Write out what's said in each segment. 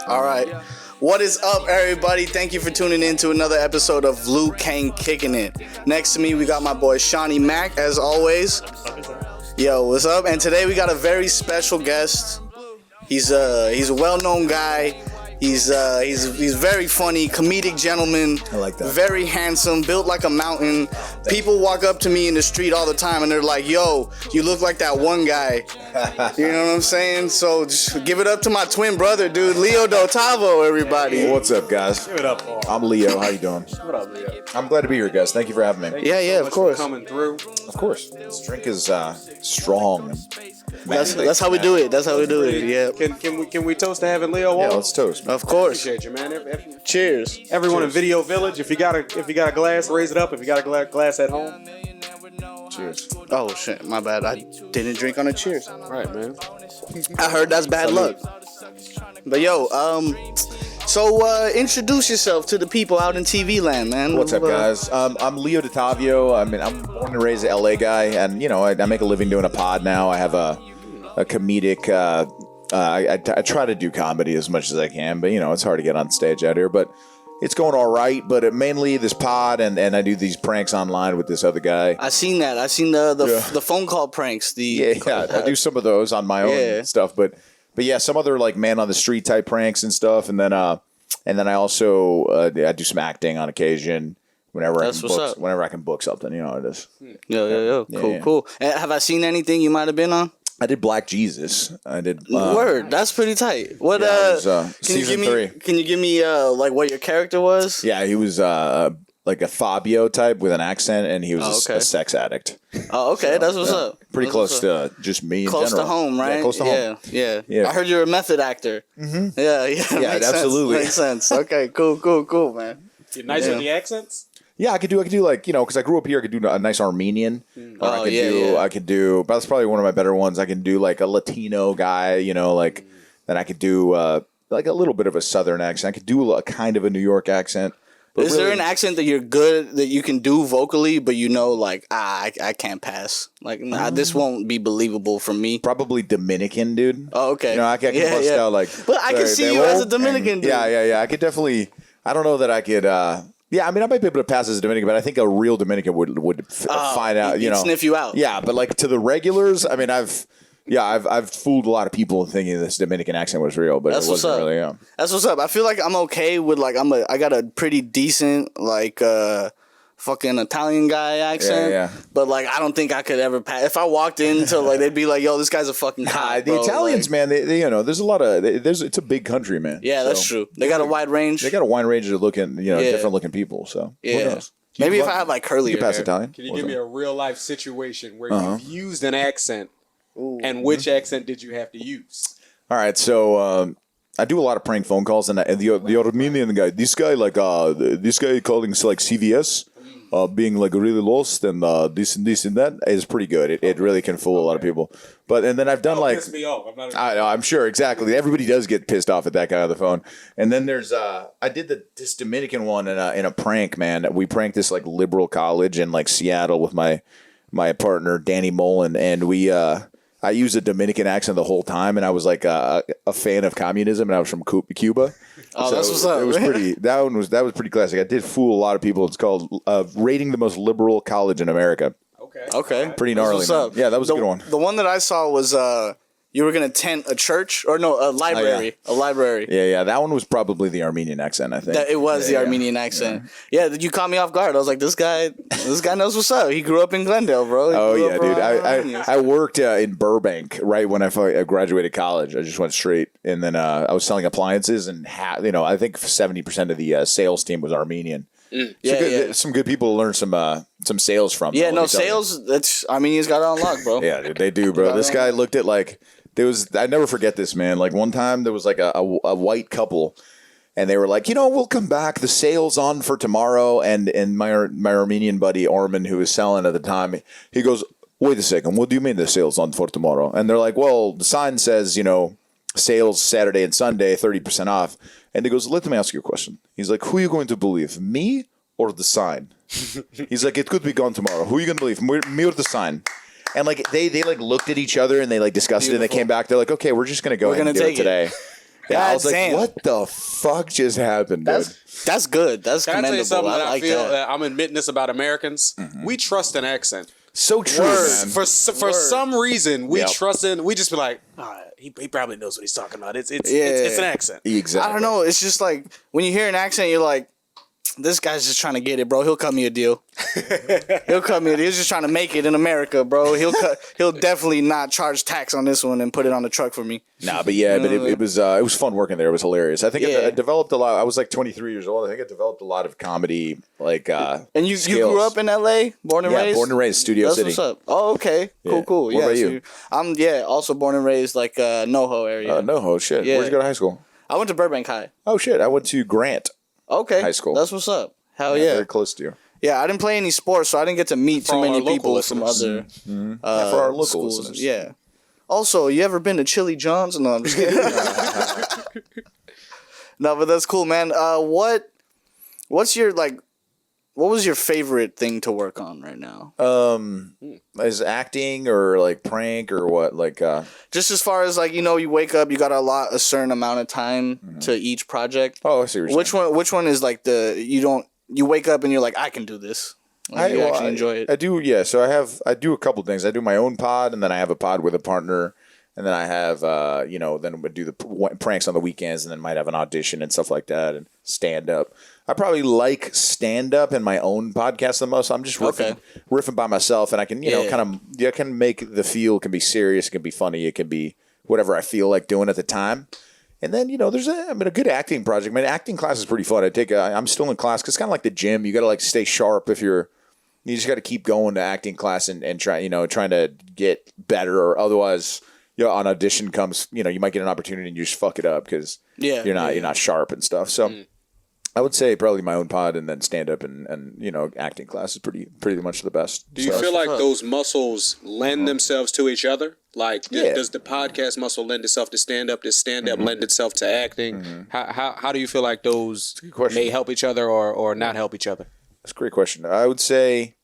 All right. What is up, everybody? Thank you for tuning in to another episode of Blue Kang Kicking It. Next to me, we got my boy Shawnee Mack, as always. Yo, what's up? And today we got a very special guest. He's a well-known guy. He's very funny, comedic gentleman. I like that. Very handsome, built like a mountain. People walk up to me in the street all the time and they're like, "Yo, you look like that one guy." You know what I'm saying? So just give it up to my twin brother, dude, Leo Dottavio, everybody. What's up, guys? Give it up, Paul. I'm Leo. How you doing? What up, Leo? I'm glad to be here, guys. Thank you for having me. Yeah, of course. Coming through. Of course. This drink is strong. That's how we do it. That's how we do it. Yeah. Can we toast to having Leo on? Yeah, let's toast. Of course. Appreciate you, man. Cheers. Everyone in Video Village, if you got a glass, raise it up. If you got a glass at home, Cheers. Oh shit, my bad. I didn't drink on a cheers. all right, man. I heard that's bad luck. But yo, so introduce yourself to the people out in TV land, man. What's up, guys? I'm Leo Dottavio. I mean, I'm born and raised an LA guy, and you know, I make a living doing a pod now. I have a comedic. I try to do comedy as much as I can, but you know, it's hard to get on stage out here. But it's going all right. But mainly this pod, and I do these pranks online with this other guy. I seen that. I seen the phone call pranks. Yeah, I do some of those on my own stuff, but yeah, some other like man on the street type pranks and stuff, and then I also I do some acting on occasion whenever I can book something. You know how it is. Yeah. Cool. Have I seen anything you might have been on? I did Black Jesus. I did. Word, that's pretty tight. What? Season 3. Can you give me like what your character was? Yeah, he was like a Fabio type with an accent, and he was a sex addict. Oh, okay, so, that's what's up. Pretty close to just me. Close in to home, right? Yeah, close to home. Yeah. I heard you're a method actor. Mm-hmm. Yeah, makes absolutely makes sense. Okay, cool, man. You're nice with the accents. Yeah, I could do like, you know, because I grew up here, I could do a nice Armenian. I could do, but that's probably one of my better ones. I can do like a Latino guy, you know, like, then I could do like a little bit of a Southern accent. I could do a kind of a New York accent. Is there an accent that you're good, that you can do vocally, but you know, like, I can't pass. Like, this won't be believable for me. Probably Dominican, dude. Oh, okay. You know, I can bust out like. But I can see you as a Dominican dude. Yeah. I could definitely, I don't know that I could, yeah, I mean, I might be able to pass as a Dominican, but I think a real Dominican would find out, you know. Sniff you out. Yeah, but like to the regulars, I mean, I've fooled a lot of people thinking this Dominican accent was real, but it wasn't really. Yeah. That's what's up. I feel like I'm okay with like I got a pretty decent like fucking Italian guy accent. Yeah. But like I don't think I could ever pass. If I walked into like they'd be like, "Yo, this guy's a fucking cop." The Italians, man, they you know, there's a lot of it's a big country, man. Yeah, so, that's true. They got a wide range. They got a wide range of looking, you know, different looking people. So who knows? Maybe if I had like curly hair. You pass Italian. Can you give me a real life situation where you've used an accent? And which accent did you have to use? All right, so I do a lot of prank phone calls, and the Armenian guy, this guy calling like CVS, being like really lost, and this and that is pretty good. It really can fool a lot of people. And then I've done like piss me off. I'm sure exactly. Everybody does get pissed off at that guy on the phone. And then there's I did this Dominican one in a prank, man. We pranked this like liberal college in like Seattle with my partner Danny Mullen, and we. I used a Dominican accent the whole time, and I was like a fan of communism, and I was from Cuba. Oh, so that's what's up. It was pretty. That was pretty classic. I did fool a lot of people. It's called rating the most liberal college in America. Okay. Pretty gnarly. What's up. Yeah, that was a good one. The one that I saw was you were gonna tent a church or no, a library. Oh, yeah. A library. Yeah. That one was probably the Armenian accent, I think. It was the Armenian accent. Yeah, you caught me off guard. I was like, this guy knows what's up. He grew up in Glendale, bro. Dude. I worked in Burbank right when I graduated college. I just went straight, and then I was selling appliances, and I think 70% of the sales team was Armenian. Some good people to learn some sales from. Yeah, no sales. That's Armenians got it on lock, bro. Yeah, dude, they do, bro. This guy looked at like. I never forget this, man. Like one time there was like a white couple, and they were like, we'll come back. The sale's on for tomorrow. And my Armenian buddy Armin, who was selling at the time, he goes, "Wait a second, what do you mean the sale's on for tomorrow?" And they're like, "Well, the sign says, sales Saturday and Sunday, 30% off." And he goes, "Let me ask you a question." He's like, "Who are you going to believe, me or the sign?" He's like, "It could be gone tomorrow. Who are you going to believe, me or the sign?" And like they like looked at each other and they like discussed it, and they came back. They're like, "Okay, we're just gonna go ahead and do it today." Yeah, I was like, damn. what the fuck just happened, dude? That's good. That's Can I tell you commendable. something that I like feel that. that I'm admitting this about Americans? We trust an accent. So true, man. For some reason, we Yep. trust in. We just be like, he probably knows what he's talking about. It's an accent. Exactly. I don't know. It's just like when you hear an accent, you're like, this guy's just trying to get it, bro. He'll cut me a deal. He'll cut me a deal. He's just trying to make it in America, bro. He'll definitely not charge tax on this one and put it on the truck for me. Nah, but yeah, but it was fun working there. It was hilarious. I think Yeah. it developed a lot. I was like 23 years old. I think it developed a lot of comedy, like And you skills. grew up in LA, born and Yeah, raised? born and raised, Studio That's City. what's up. Oh, okay. Yeah. Cool. What Yeah, about so you? I'm also born and raised like NoHo area. No, shit. Yeah. Where'd you go to high school? I went to Burbank High. Oh shit, I went to Grant Okay. High School. That's what's up. Hell yeah. very close to you. Yeah, I didn't play any sports, so I didn't get to meet For too all many our local people from listeners. other For our local schools. listeners. Yeah. Also, you ever been to Chili John's? No, I'm just kidding. No, but that's cool, man. What's your what was your favorite thing to work on right now? Is acting or like prank or what? Like Just as far as you wake up, you got to allot a certain amount of time to each project. oh, I see what you're saying. Which one is like you wake up and you're like, I can do this. Like, you actually enjoy it. I do, yeah. So I do a couple things. I do my own pod, and then I have a pod with a partner, and then I have then we do the pranks on the weekends, and then might have an audition and stuff like that, and stand up. I probably like stand up in my own podcast the most. I'm just riffing by myself, and I can I can make the feel. It can be serious, it can be funny, it can be whatever I feel like doing at the time. And then, there's a good acting project. My acting class is pretty fun. I'm still in class because it's kind of like the gym. You got to stay sharp you just got to keep going to acting class and try, trying to get better, or otherwise, on audition comes, you might get an opportunity and you just fuck it up because you're not sharp and stuff. So I would say probably my own pod and then stand up and acting class is pretty much the best. Do you feel like those muscles lend themselves to each other? Like, does the podcast muscle lend itself to stand up? Does stand up lend itself to acting? How do you feel like those may help each other or not help each other? That's a great question. I would say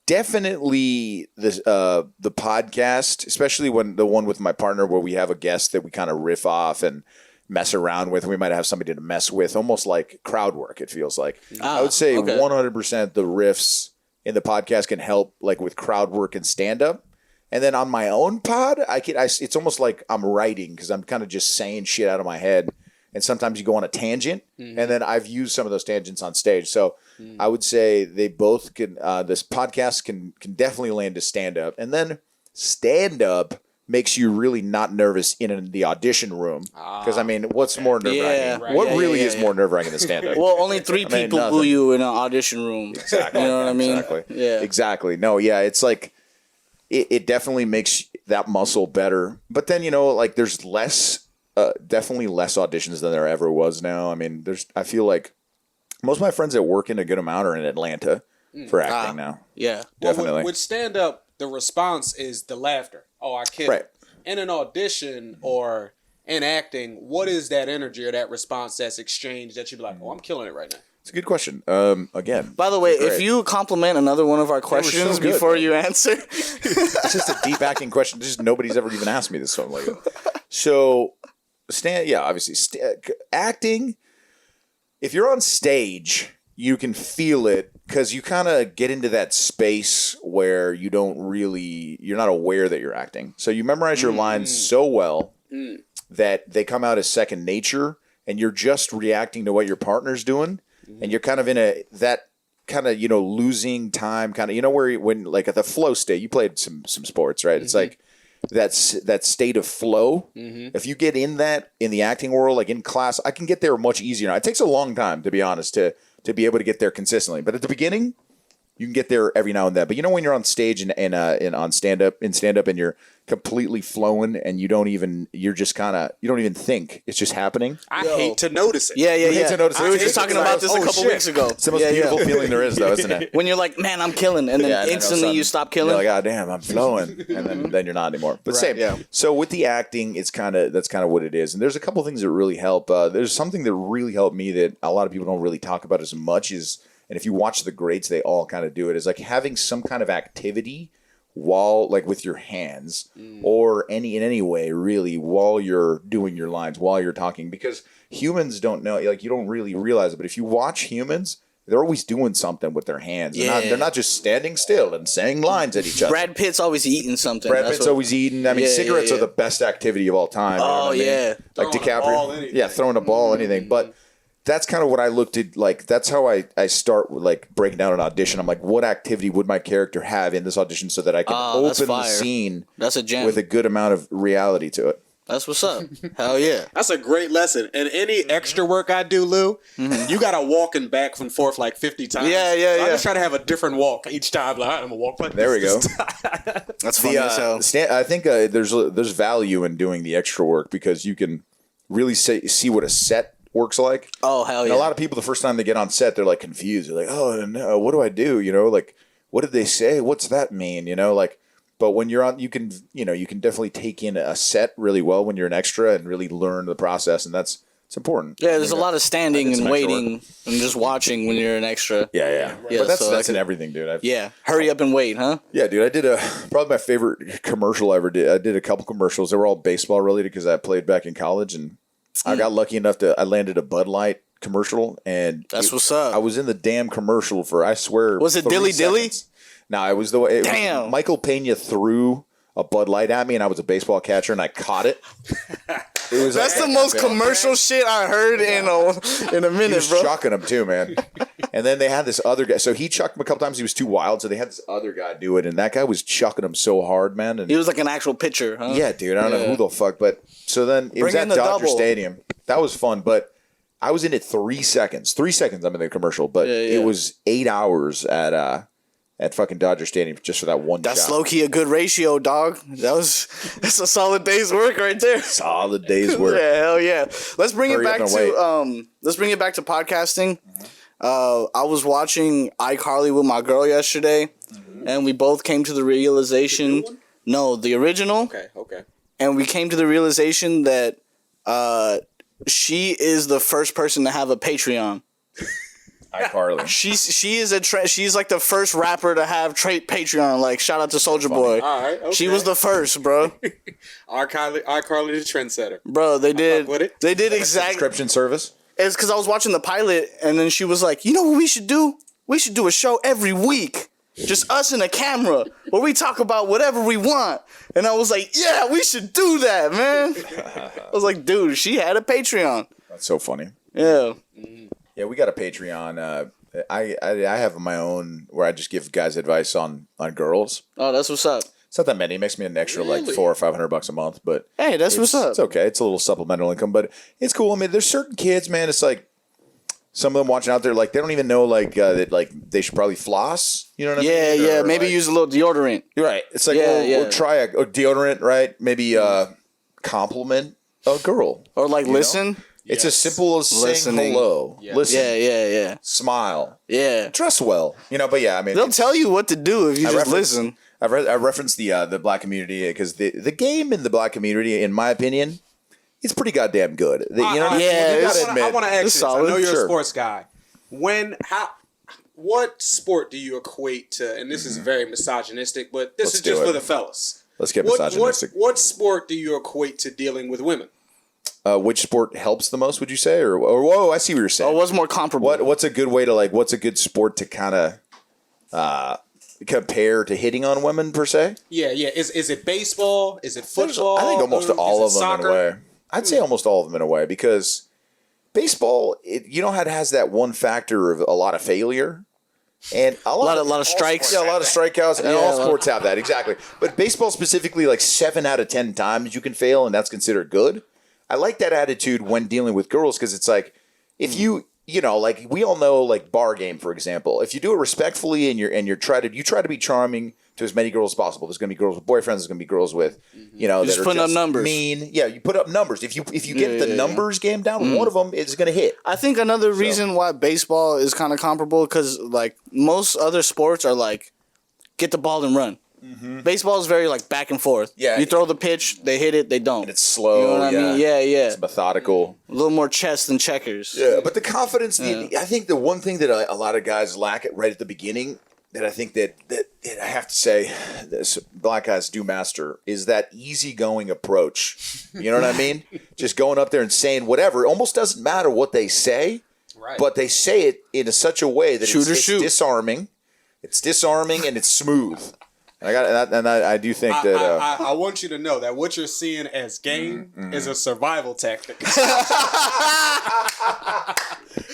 definitely the podcast, especially when the one with my partner where we have a guest that we kind of riff off and mess around with. We might have somebody to mess with, almost like crowd work, it feels like. I would say 100% the riffs in the podcast can help with crowd work and stand-up. And then on my own pod, it's almost like I'm writing because I'm kind of just saying shit out of my head. And sometimes you go on a tangent, and then I've used some of those tangents on stage. So I would say they both can. This podcast can definitely land to stand up, and then stand up makes you really not nervous in the audition room. Because what's more nerve wracking? Yeah. What really is more nerve wracking than stand up? Well, only three people boo you in an audition room. Exactly. You know what I mean? Exactly. Yeah. Exactly. No. Yeah. It's like it definitely makes that muscle better. But then there's less. Definitely less auditions than there ever was now. I feel like most of my friends that work in a good amount are in Atlanta for acting now. Yeah. Definitely. Well, with stand up, the response is the laughter. Oh, I killed it. In an audition or in acting, what is that energy or that response that's exchanged that you'd be like, oh, I'm killing it right now? It's a good question. Again. By the way, if you compliment another one of our questions good, before man. you answer. It's just a deep acting question. Just nobody's ever even asked me this one lately. So, obviously, acting, if you're on stage, you can feel it because you kind of get into that space where you're not aware that you're acting. So you memorize your lines so well that they come out as second nature, and you're just reacting to what your partner's doing, and you're kind of in that kind of losing time kind of where when at the flow state. You played some sports, right? It's like that state of flow. If you get in the acting world, like in class, I can get there much easier. Now, it takes a long time, to be honest, to be able to get there consistently. But at the beginning, you can get there every now and then. But when you're on stage and on stand up and you're completely flowing and you don't even think, it's just happening. I hate to notice it. Yeah. hate to notice it. We were just talking about this a couple weeks ago. It's the most beautiful feeling there is, though, isn't it? When you're like, man, I'm killing, and then instantly you stop killing. You're like, oh damn, I'm flowing, and then you're not anymore. But same. Yeah. So with the acting, that's kind of what it is. And there's a couple things that really help. There's something that really helped me that a lot of people don't really talk about as much is, and if you watch the greats, they all kind of do it, is like having some kind of activity while, like, with your hands or in any way, really, while you're doing your lines, while you're talking. Because humans don't know, like, you don't really realize it, but if you watch humans, they're always doing something with their hands. They're not just standing still and saying lines at each other. Brad Pitt's always eating something. Brad Pitt's always eating. I mean, cigarettes are the best activity of all time. Oh, you know what I mean? Like DiCaprio. Throwing a ball, anything. But that's kind of what I looked at. Like, that's how I start with, like, breaking down an audition. I'm like, what activity would my character have in this audition so that I can open the scene that's a gem. with a good amount of reality to it? That's what's up. Hell yeah. That's a great lesson. And any extra work I do, Lou, you got to walk and back and forth like 50 times. Yeah. I just try to have a different walk each time. Like, I'm going to walk like there this. There we go. That's funny as hell. I think there's value in doing the extra work because you can really see what a set works like. Oh, hell yeah. And a lot of people, the first time they get on set, they're like confused. They're like, oh, no, what do I do? You know, like, what did they say? What's that mean? You know, like, but when you're on, you can definitely take in a set really well when you're an extra and really learn the process. And it's important. Yeah, there's a lot of standing and waiting and just watching when you're an extra. Yeah. But that's in everything, dude. Hurry up and wait, huh? Yeah, dude. I did probably my favorite commercial I ever did. I did a couple commercials. They were all baseball related because I played back in college, and I got lucky enough I landed a Bud Light commercial, and that's what's up. I was in the damn commercial for, I swear, was it Dilly Dilly? No, it was the way. Damn. Michael Pena threw a Bud Light at me, and I was a baseball catcher, and I caught it. That's the most commercial shit I heard in a minute, he was bro. Chucking him too, man. And then they had this other guy. So he chucked him a couple times. He was too wild. So they had this other guy do it, and that guy was chucking him so hard, man. And he was like an actual pitcher, huh? Yeah, dude. I don't know who the fuck, but so then it was at Dodger Stadium. That was fun, but I was in it 3 seconds. 3 seconds. I'm in the commercial, but it was 8 hours at fucking Dodger Stadium just for that one. That's low key a good ratio, dog. That's a solid day's work right there. Solid day's work. Yeah, hell yeah. Let's bring it back to podcasting. I was watching iCarly with my girl yesterday, and we both came to the realization. No, the original. Okay. And we came to the realization that she is the first person to have a Patreon. iCarly. She's like the first rapper to have Patreon. Like, shout out to Soulja Boy. All right, okay. She was the first, bro. iCarly the trendsetter. Bro, they did exactly subscription service. It's because I was watching the pilot, and then she was like, "You know what we should do? We should do a show every week, just us and a camera, where we talk about whatever we want." And I was like, "Yeah, we should do that, man." I was like, "Dude, she had a Patreon." That's so funny. Yeah. Yeah, we got a Patreon. I have my own where I just give guys advice on girls. Oh, that's what's up. It's not that many. It makes me an extra like $400 or $500 a month, but hey, that's what's up. It's okay. It's a little supplemental income, but it's cool. I mean, there's certain kids, man. It's like some of them watching out there, like they don't even know that like they should probably floss. You know what I mean? Yeah. Maybe use a little deodorant. You're right. It's like we'll try a deodorant, right? Maybe compliment a girl or like listen. It's as simple as saying hello. Yeah. Listen. Yeah. Smile. Yeah. Dress well. But yeah, I mean, they'll tell you what to do if you just listen. I referenced the black community because the game in the black community, in my opinion, is pretty goddamn good. I want to ask this. I know you're a sports guy. What sport do you equate to? And this is very misogynistic, but this is just for the fellas. Let's get misogynistic. What sport do you equate to dealing with women? Which sport helps the most? Would you say, or whoa? I see what you're saying. Oh, what's more comparable? What's a good way to what's a good sport to kind of compare to hitting on women per se? Yeah. Is it baseball? Is it football? I think almost all of them soccer? in a way. I'd say almost all of them in a way because baseball, it has that one factor of a lot of failure. And a lot of strikes. Yeah, a lot of strikeouts. And all sports have that, exactly. But baseball specifically, like 7 out of 10 times you can fail, and that's considered good. I like that attitude when dealing with girls because it's like if you like we all know like bar game, for example. If you do it respectfully and you try to be charming to as many girls as possible. There's going to be girls with boyfriends. There's going to be girls with that are putting up numbers. Mean. Yeah, you put up numbers. If you get the numbers game down, one of them is going to hit. I think another reason why baseball is kind of comparable because like most other sports are like get the ball and run. Mm-hmm. Baseball is very like back and forth. Yeah, you throw the pitch, they hit it, they don't. And it's slow. You know what I mean? Yeah. It's methodical. A little more chess than checkers. Yeah, but the confidence. I think the one thing that a lot of guys lack right at the beginning that I think that I have to say, this Black Guys Do Master is that easygoing approach. You know what I mean? Just going up there and saying whatever. It almost doesn't matter what they say, but they say it in such a way that it's disarming. It's disarming and it's smooth. And I do think that I want you to know that what you're seeing as game is a survival tactic.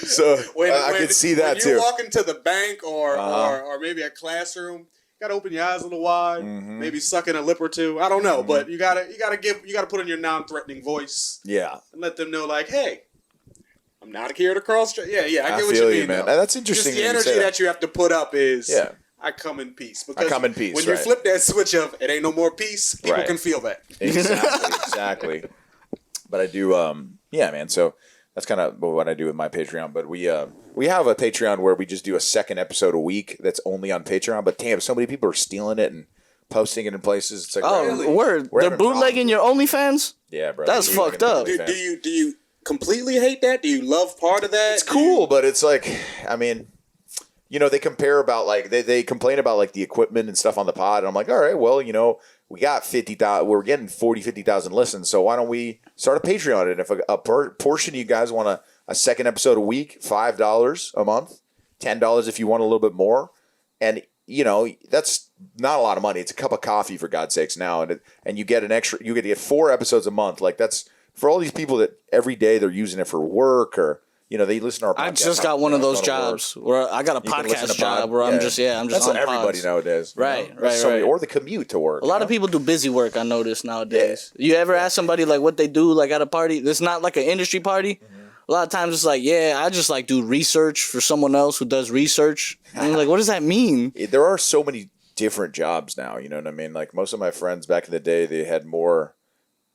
So I can see that when too. You're walking to the bank or maybe a classroom. You gotta open your eyes a little wide. Maybe suck in a lip or two. I don't know, but you gotta put in your non-threatening voice. Yeah, and let them know like, hey, I'm not here to cross. Yeah. I get what you mean, man. Though. That's interesting. Just the energy that you have to put up is. Yeah. I come in peace. Because I come in peace. When you flip that switch of it ain't no more peace, people can feel that. Exactly. But I do, yeah, man. So that's kind of what I do with my Patreon. But we have a Patreon where we just do a second episode a week that's only on Patreon. But damn, so many people are stealing it and posting it in places. It's like, word. They're bootlegging your OnlyFans? Yeah, bro. That's fucked up. Do you completely hate that? Do you love part of that? It's cool, but it's like, I mean, you know, they compare about like they complain about like the equipment and stuff on the pod, and I'm like, all right, well, you know, we got 50,000, we're getting 50,000 listens, so why don't we start a Patreon? And if a portion of you guys want a second episode a week, $5 a month, $10 if you want a little bit more, and you know that's not a lot of money. It's a cup of coffee for God's sakes now, and you get an extra, you get 4 episodes a month. Like that's for all these people that every day they're using it for work or. You know, they listen to our podcast. I just got one of those jobs where I got a podcast job where I'm just That's on everybody pods. Nowadays. Right. Or the commute to work. A lot of people do busy work, I notice nowadays. You ever ask somebody like what they do like at a party? It's not like an industry party. A lot of times it's like, I just like do research for someone else who does research. And I'm like, what does that mean? There are so many different jobs now, you know what I mean? Like most of my friends back in the day, they had more,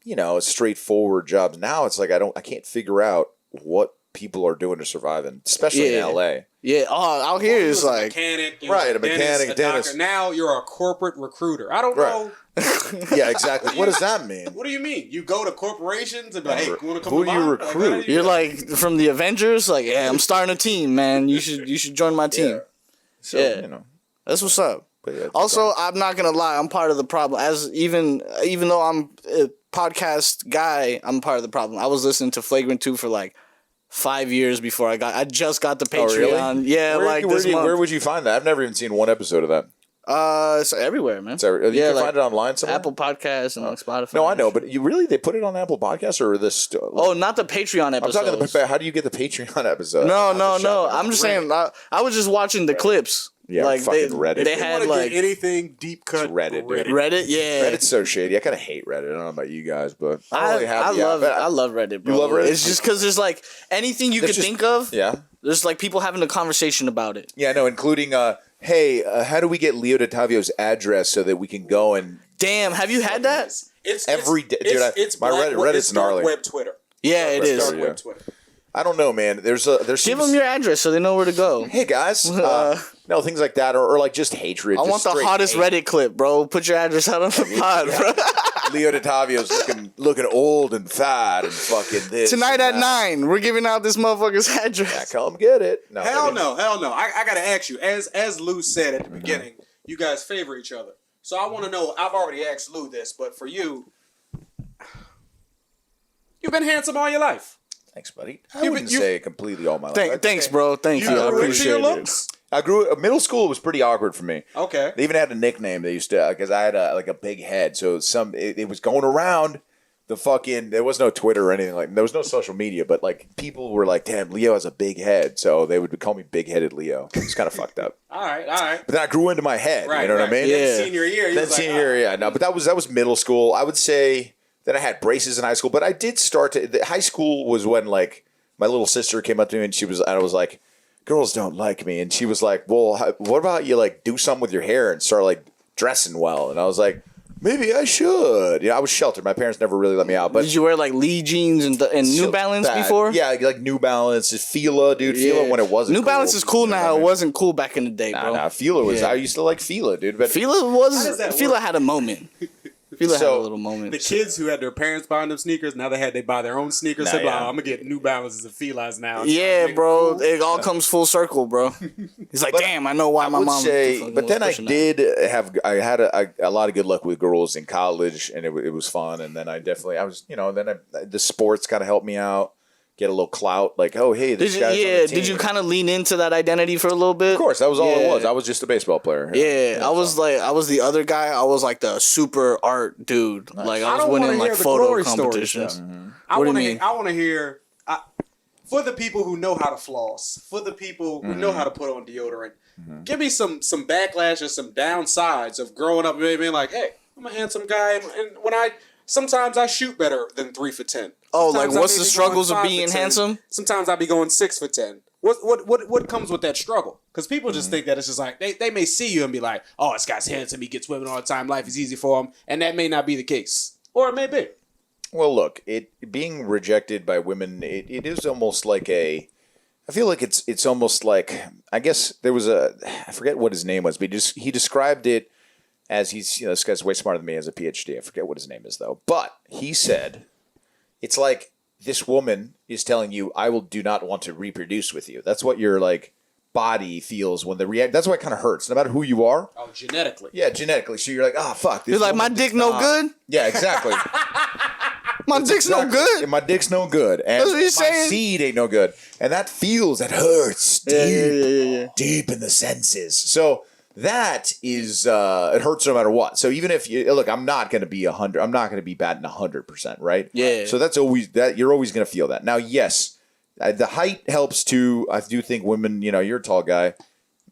you know, straightforward jobs. Now it's like I can't figure out what people are doing to survive, especially in LA. Yeah, out here is like a mechanic, dentist. Now you're a corporate recruiter. I don't know. Yeah, exactly. What does that mean? What do you mean? You go to corporations and be like, hey, you want to come who to do you mine? recruit? You're like from the Avengers. Like, I'm starting a team, man. You should join my team. So, you know, that's what's up. Yeah, also, I'm not gonna lie. I'm part of the problem. As even though I'm a podcast guy, I'm part of the problem. I was listening to Flagrant 2 for like 5 years before I just got the Patreon. Oh, really? Yeah, where would you find that? I've never even seen one episode of that. It's everywhere, man. You can find it online somewhere? Apple Podcasts and like Spotify. No, I know, but they put it on Apple Podcasts or this? Oh, not the Patreon episodes. I'm talking about how do you get the Patreon episode? No. I'm just saying. I was just watching the clips. Yeah, like fucking Reddit. They had like anything deep cut. It's Reddit, dude. Reddit, yeah. Reddit's so shady. I kind of hate Reddit. I don't know about you guys, but I love Reddit, bro. You love Reddit? It's just because there's like anything you could think of. Yeah. There's like people having a conversation about it. Yeah, no, including hey, how do we get Leo Dottavio's address so that we can go and? Damn, have you had that? It's every day, dude. It's my Reddit's gnarly. Web Twitter. Yeah, it is. Dark web Twitter. I don't know, man. There's give them your address so they know where to go. Hey guys, no things like that, or like just hatred. I want the hottest Reddit clip, bro. Put your address out on the pod, bro. Leo Dottavio's looking old and fat and fucking this. Tonight at 9, we're giving out this motherfucker's address. Yeah, come get it. No, hell no. I gotta ask you, as Lou said at the beginning, you guys favor each other. So I want to know. I've already asked Lou this, but for you, you've been handsome all your life. Thanks, buddy. I wouldn't say completely all my life. Thanks, bro. Thank you. I appreciate it. I grew up, middle school was pretty awkward for me. Okay. They even had a nickname they used to, because I had a big head. So it was going around the fucking, there was no Twitter or anything there was no social media, but like people were like, damn, Leo has a big head. So they would call me Big Headed Leo. It's kind of fucked up. All right. But then I grew into my head. You know what I mean? Yeah. Senior year. No, but that was middle school. I would say then I had braces in high school, but I did start high school was when like, my little sister came up to me and I was like, girls don't like me. And she was like, well, what about you like do something with your hair and start like dressing well? And I was like, maybe I should. I was sheltered. My parents never really let me out. But did you wear like Lee jeans and New Balance before? Yeah, like New Balance, Fila, dude. Yeah. Fila when it wasn't New Balance is cool now. It wasn't cool back in the day, bro. Nah, Fila was. I used to like Fila, dude. But Fila had a moment. Fila had a little moment. The kids who had their parents buying them sneakers, now they buy their own sneakers. They're like, I'm gonna get New Balances and Filas now. Yeah, bro. It all comes full circle, bro. He's like, damn, I know why my mom. But then I had a lot of good luck with girls in college, and it was fun. And then the sports kind of helped me out. Get a little clout, like, oh, hey, this guy's on the team. Did you kind of lean into that identity for a little bit? Of course, that was all it was. I was just a baseball player. Yeah, I was the other guy. I was like the super art dude. Nice. Like I was winning like photo competitions. What do you mean? I want to hear for the people who know how to floss, for the people who know how to put on deodorant. Give me some backlash or some downsides of growing up and being like, hey, I'm a handsome guy, and sometimes I shoot better than 3 for 10. Oh, like what's the struggles of being handsome? Sometimes I be going 6 for 10. What comes with that struggle? Because people just think that it's just like they may see you and be like, oh, this guy's handsome, he gets women all the time, life is easy for him, and that may not be the case, or it may be. Well, look, being rejected by women, it is almost like I feel like it's almost like, I guess there was I forget what his name was, but he described it as this guy's way smarter than me, as a PhD. I forget what his name is though, but he said. It's like this woman is telling you, I do not want to reproduce with you. That's what your like body feels when they react. That's why it kind of hurts, no matter who you are. Oh, genetically. Yeah, genetically. So you're like, oh, fuck. You're like, my dick no good? Yeah, exactly. My dick's no good? Yeah, my dick's no good. And that's what he's saying. My seed ain't no good. And that hurts deep in the senses. So that is, it hurts no matter what. So even if look, I'm not going to be 100. I'm not going to be batting 100%, right? Yeah. So that's always that. You're always going to feel that. Now, yes, the height helps too. I do think women. You're a tall guy.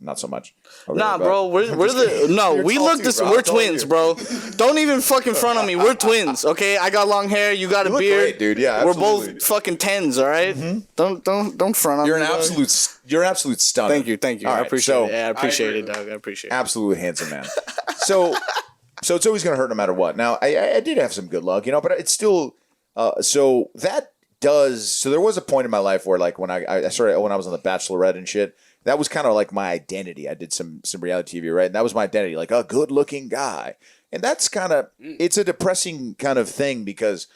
Not so much. Nah, bro. We look this. We're twins, bro. Don't even fucking front on me. We're twins, okay? I got long hair. You got a beard, great, dude. Yeah, absolutely. We're both fucking 10s, all right? Mm-hmm. Don't front on me. You're an absolute stunner. Thank you. All I right, appreciate it. Yeah, I appreciate it, dog. I appreciate it. Absolutely handsome man. So it's always gonna hurt no matter what. Now I did have some good luck, but it's still so that does. So there was a point in my life where like when I started when I was on The Bachelorette and shit. That was kind of like my identity. I did some reality TV, right? And that was my identity, like a good-looking guy. And that's kind of, it's a depressing kind of thing because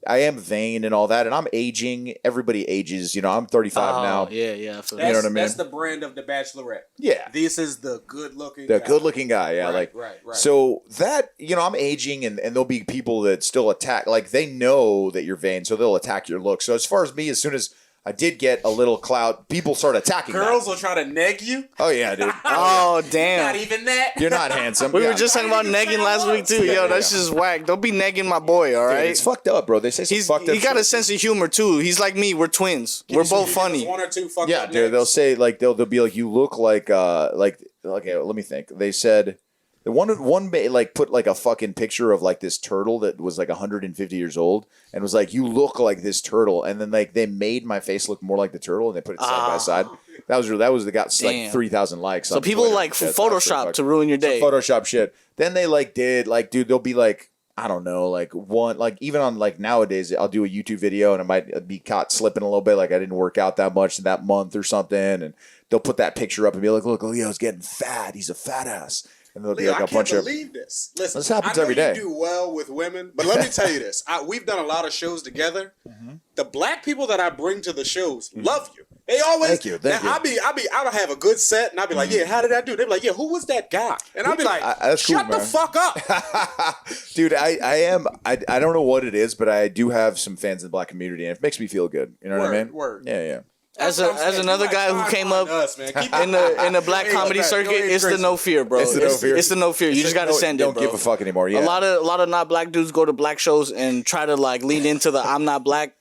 I am vain and all that, and I'm aging. Everybody ages. I'm 35 now. Yeah. You know what I mean? That's the brand of The Bachelorette. Yeah. This is the good-looking guy. The good-looking guy, yeah. Right. So that, I'm aging, and there'll be people that still attack. Like, they know that you're vain, so they'll attack your look. So as far as me, as soon as I did get a little clout. People start attacking. Girls will try to neg you. Oh yeah, dude. Oh damn. Not even that. You're not handsome. We were just talking about negging last week too. Yo, that's just whack. Don't be negging my boy. All right. Dude, it's fucked up, bro. They say some fucked up. He got a sense of humor too. He's like me. We're twins. We're both funny. One or two fucked up. Yeah, dude. They'll say like they'll be like, you look like okay. Let me think. They said. One like put like a fucking picture of like this turtle that was like 150 years old and was like, you look like this turtle, and then like they made my face look more like the turtle and they put it side by side. That was they got like 3,000 likes. So people like Photoshop to ruin your day. Photoshop shit. Then they like did like, dude, they'll be like, I don't know, like one, like even on like nowadays, I'll do a YouTube video and I might be caught slipping a little bit, like I didn't work out that much that month or something, and they'll put that picture up and be like, look, Leo's getting fat. He's a fat ass. And there'll be like a bunch of. I can't believe this. Listen, this happens every day. You do well with women, but let me tell you this: we've done a lot of shows together. Mm-hmm. The black people that I bring to the shows love you. They always. Thank you. I'll have a good set, and I'll be like, yeah, how did I do? They're like, yeah, who was that guy? And I'll be like, shut the fuck up, dude. I don't know what it is, but I do have some fans in the black community, and it makes me feel good. You know what I mean? Word. Yeah. As another guy who came up in the black comedy circuit, it's the no fear, bro. It's the no fear. You just gotta send it, bro. Don't give a fuck anymore. Yeah. A lot of not black dudes go to black shows and try to like lean into the I'm not black.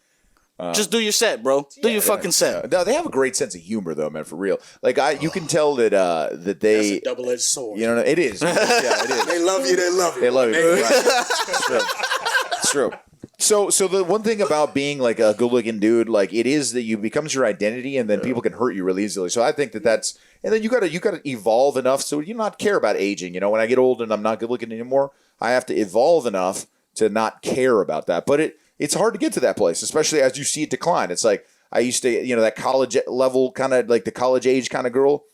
Just do your set, bro. Do your fucking set. No, they have a great sense of humor, though, man. For real. Like you can tell that that they. That's a double-edged sword. It is. Yeah, it is. They love you. They love you. They love you. It's true. It's true. So the one thing about being like a good-looking dude, like it is that you becomes your identity, and then people can hurt you really easily. So I think that's, and then you gotta evolve enough so you not care about aging. When I get old and I'm not good-looking anymore, I have to evolve enough to not care about that. But it's hard to get to that place, especially as you see it decline. It's like I used to, that college level kind of like the college age kind of girl.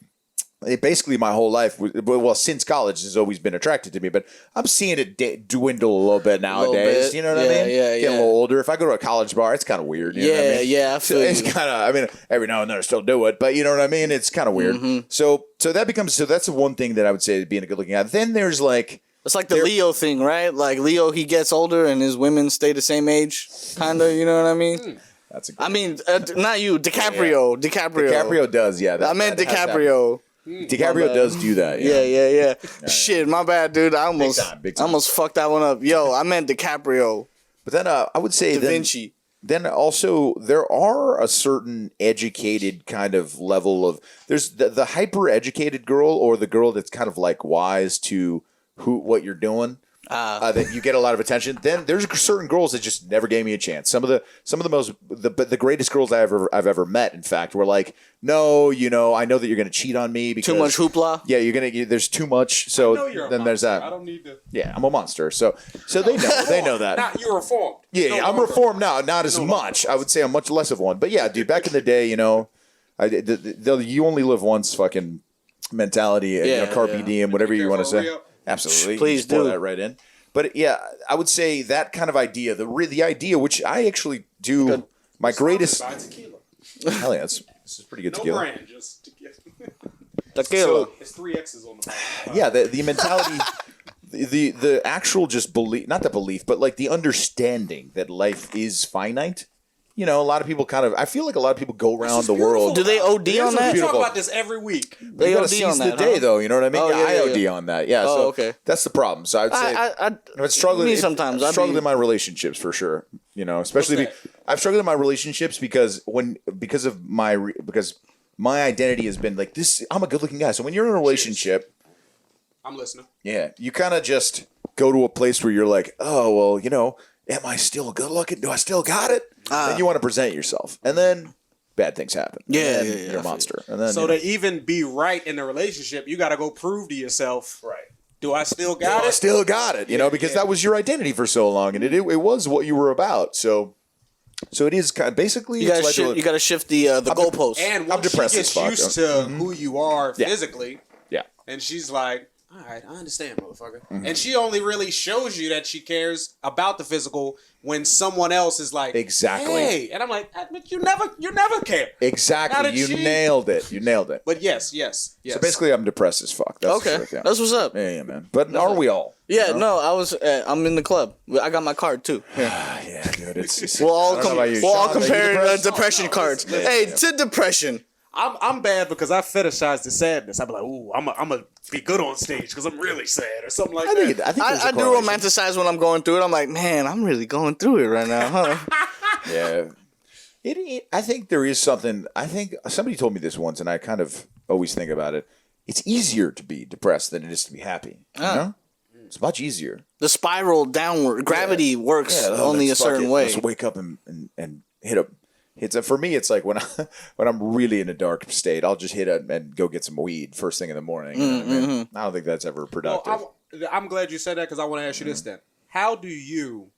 basically my whole life, well, since college, has always been attracted to me. But I'm seeing it dwindle a little bit nowadays. Bit. You know what I mean? Yeah, Getting a little older. If I go to a college bar, it's kind of weird. You know what I mean? I feel it's kind of. I mean, every now and then I still do it, but you know what I mean. It's kind of weird. Mm-hmm. So that's the one thing that I would say being a good looking guy. Then there's like. It's like the Leo thing, right? Like Leo, he gets older and his women stay the same age, kind of. You know what I mean? That's a good I mean, not you, DiCaprio. DiCaprio does, yeah. I meant DiCaprio. DiCaprio does do that. Yeah. Shit, my bad, dude. I almost, Big time. I almost fucked that one up. Yo, I meant DiCaprio. But then I would say Da Vinci. Then also there are a certain educated kind of level of there's the hyper educated girl or the girl that's kind of like wise to what you're doing. That you get a lot of attention. Then there's certain girls that just never gave me a chance. Some of the greatest girls I've ever met, in fact, were like, no, I know that you're going to cheat on me because too much hoopla. Yeah, there's too much. So then there's that. I don't need to. Yeah, I'm a monster. So they know that. Not you're reformed. Yeah, I'm reformed now. Not as much. I would say I'm much less of one. But yeah, dude, back in the day, the you only live once fucking mentality, carpe diem, whatever you want to say. Absolutely. Please do that right in. But yeah, I would say that kind of idea, the idea, which I actually do, Good. my greatest. Tequila. Hell yeah, this is pretty good No tequila. brand, just tequila. Tequila. It's 3 X's on the bottom. Yeah, the mentality, the actual just belief, not the belief, but like the understanding that life is finite. A lot of people I feel like a lot of people go around the world. Do they OD on that? We talk about this every week. They gotta OD seize on that, the day, huh? though. You know what I mean? Oh, I yeah. OD on that. Yeah. Oh, So okay. that's the problem. So I'd say I've struggled. Me sometimes. I've struggled in my relationships for sure. Especially I've struggled in my relationships because my identity has been like this. I'm a good-looking guy. So when you're in a relationship, I'm listening. yeah, you kind of just go to a place where you're like, oh well, am I still good looking? Do I still got it? Then you want to present yourself, and then bad things happen. Yeah, You're a monster. And then So to even be right in the relationship, you got to go prove to yourself. right. Do I still got I it? still got it, because that was your identity for so long, and it was what you were about. So it is kind of basically You gotta shift the goalpost. And I'm once she depressed gets as fuck. used to who you are physically, yeah. and she's like, all right, I understand, motherfucker. And she only really shows you that she cares about the physical when someone else is like, Exactly. hey. And I'm like, but you never care. Exactly. You nailed it. But yes. So basically, I'm depressed as fuck. That's Okay, the truth, yeah. that's what's up. Yeah, man. But are we all? Yeah, no, I'm in the club. I got my card too. Yeah, dude. It's We'll all I don't know about you, Sean, are you compare depressed? depression cards. Hey, to depression. I'm bad because I fetishize the sadness. I'm like, ooh, I'm gonna be good on stage because I'm really sad or something like that. I think there's a I do correlation. romanticize when I'm going through it. I'm like, man, I'm really going through it right now, huh? Yeah. I think there is something. I think somebody told me this once, and I kind of always think about it. It's easier to be depressed than it is to be happy. You know? It's much easier. The spiral downward, gravity works only a certain way. Just wake up and hit a. For me, it's like when I'm really in a dark state, I'll just hit it and go get some weed first thing in the morning. You know what I mean? I don't think that's ever productive. Well, I'm glad you said that because I want to ask you this then. How do you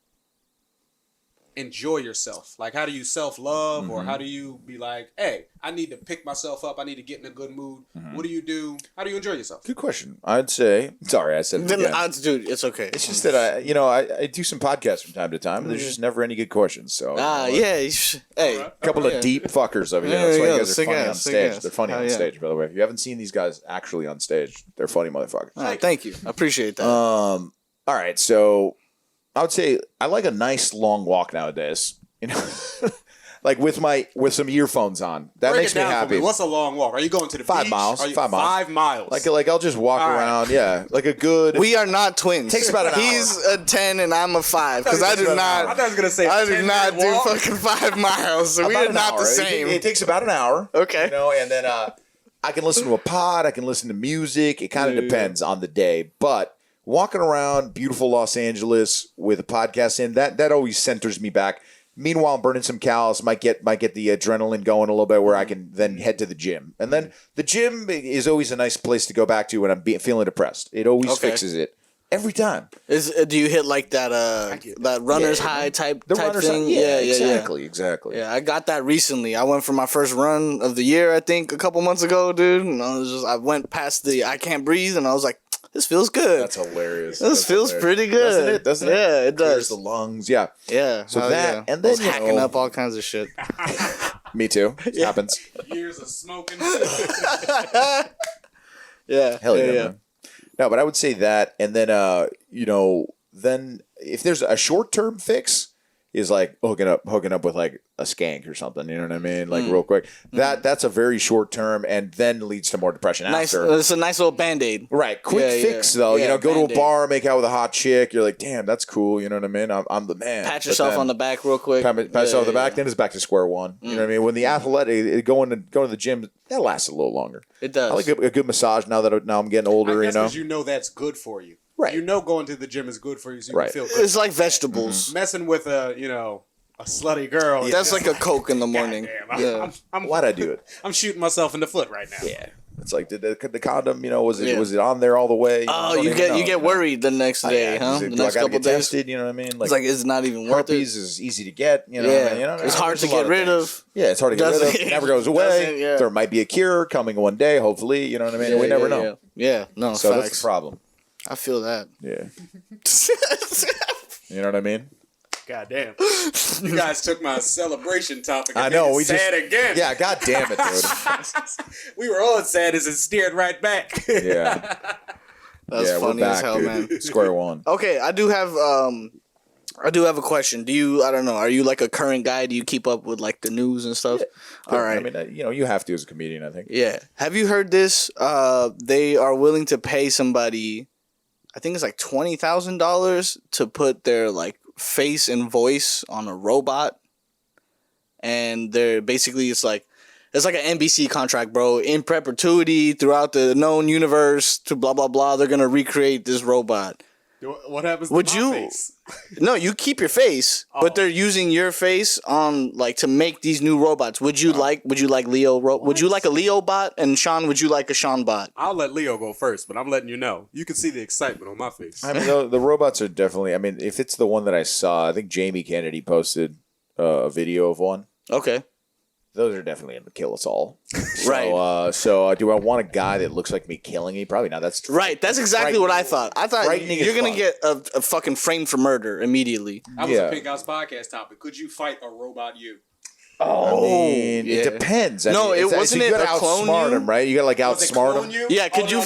enjoy yourself? Like, how do you self-love or how do you be like, hey, I need to pick myself up. I need to get in a good mood. What do you do? How do you enjoy yourself? Good question. I'd say. Sorry, I said it again. Dude, it's okay. It's just that I do some podcasts from time to time, and there's just never any good questions. So hey, a couple of deep fuckers over here. That's why you guys are funny on stage. They're funny on stage, by the way. If you haven't seen these guys actually on stage, they're funny motherfuckers. Thank you. I appreciate that. All right, so I would say I like a nice long walk nowadays. Like with some earphones on. That Break makes it me down for happy. me. What's a long walk? Are you going to the 5 beach? miles. Are you, 5 miles. 5 miles. Like I'll just walk around. Yeah, like a good. We are not twins. Takes about an hour. He's a 10 and I'm a 5 because I do not. I thought I was gonna say. I do 10 not minute do walk. fucking 5 miles. So we About are an not hour. the same. It takes about an hour. Okay. And then I can listen to a pod. I can listen to music. It kind of depends on the day. But walking around beautiful Los Angeles with a podcast in, that always centers me back. Meanwhile, I'm burning some calories. Might get the adrenaline going a little bit where I can then head to the gym. And then the gym is always a nice place to go back to when I'm feeling depressed. It always fixes it. Every time. Do you hit like that runner's high type thing? Yeah, exactly. Yeah, I got that recently. I went for my first run of the year, I think, a couple months ago, dude. And I went past the I can't breathe, and I was like, this feels good. That's hilarious. This feels pretty good. Doesn't it? Yeah, it does. Clears the lungs. Yeah. Yeah. So that, and then I was hacking up all kinds of shit. Me too. It happens. Years of smoking. Yeah. Hell yeah, man. No, but I would say that, and then then if there's a short-term fix, is like hooking up with like a skank or something. You know what I mean? Like real quick. That's a very short-term, and then leads to more depression after. It's a nice little Band-Aid. Right, quick fix though. Yeah, go Band-Aid. to a bar, make out with a hot chick. You're like, damn, that's cool. You know what I mean? I'm the man. Pat yourself on the back real quick. Pat yourself on the back. Then it's back to square one. You know what I mean? When the athletic going to the gym, that lasts a little longer. It does. I like a good massage now I'm getting older. I guess you know that's good for you. Right. You know going to the gym is good for you, so you can feel good. It's like vegetables. Messing with a slutty girl. That's like a Coke in the morning. Why'd I do it? I'm shooting myself in the foot right now. Yeah. It's like did the condom, was it on there all the way? Oh, you get worried the next day, huh? The next couple days. Tested, you know what I mean? It's like it's not even worth it. Herpes is easy to get, It's hard to get rid of. Yeah, it's hard to get rid of. It never goes away. There might be a cure coming one day, hopefully. You know what I mean? We never know. Yeah, no, so facts. that's the problem. I feel that. Yeah. You know what I mean? God damn. You guys took my celebration topic. I know. We sad again. Yeah, god damn it, dude. We were all sad as it steered right back. Yeah. That's funny we're back, as hell, dude. man. Square one. Okay, I do have a question. I don't know, are you like a current guy? Do you keep up with like the news and stuff? Yeah. All right. I mean, you have to as a comedian, I think. Yeah. Have you heard this? They are willing to pay somebody, I think it's like $20,000 to put their like face and voice on a robot, and they're basically it's like an NBC contract, bro. In perpetuity throughout the known universe to blah blah blah. They're gonna recreate this robot. What happens to Would my you? face? No, you keep your face, but they're using your face on like to make these new robots. Would you like Leo? Would you like a Leo bot? And Sean, would you like a Sean bot? I'll let Leo go first, but I'm letting you know. You can see the excitement on my face. I mean, the robots are definitely. I mean, if it's the one that I saw, I think Jamie Kennedy posted a video of one. Okay. Those are definitely going to kill us all. Right. So do I want a guy that looks like me killing me? Probably not. That's right. That's exactly what I thought. I thought you're going to get a fucking framed for murder immediately. That was a Pink House podcast topic. Could you fight a robot you? I mean, it depends. No, it wasn't. You got to clone outsmart you? him, right? You got to like outsmart him. Yeah. Could you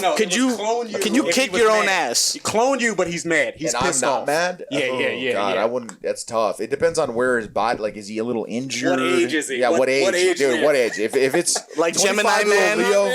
kick your own ass? He cloned you, but he's mad. He's and pissed I'm off. not mad. Yeah. God, I wouldn't. That's tough. It depends on where his body. Like, is he a little injured? What age is he? Yeah, what age, dude? What age? If it's like Gemini man, Leo,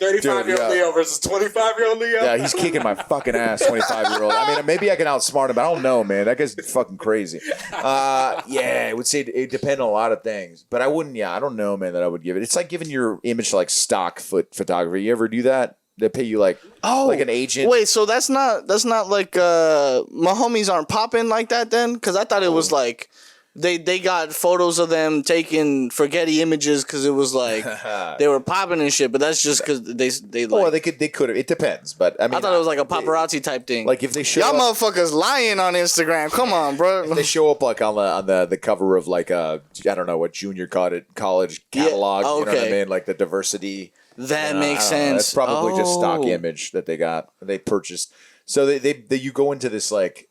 35-year-old Leo versus 25-year-old Leo. Yeah, he's kicking my fucking ass. 25-year-old. I mean, maybe I can outsmart him. But I don't know, man. That guy's fucking crazy. Yeah, I would say it depends on a lot of things, but I wouldn't. Yeah, I don't know, man, that I would give it. It's like giving your image to like stock photography. You ever do that? They pay you like an agent. Wait, so that's not like my homies aren't popping like that then? Because I thought it was like they got photos of them taking forgetty images because it was like they were popping and shit. But that's just because they like. Well, they could have. It depends, but I mean, I thought it was like a paparazzi type thing. Like if they show y'all up, motherfuckers lying on Instagram. Come on, bro. If they show up like on the cover of like I don't know what junior college catalog. Yeah, you know what I mean? Like the diversity. That makes sense. That's probably just stock image that they purchased. So you go into this like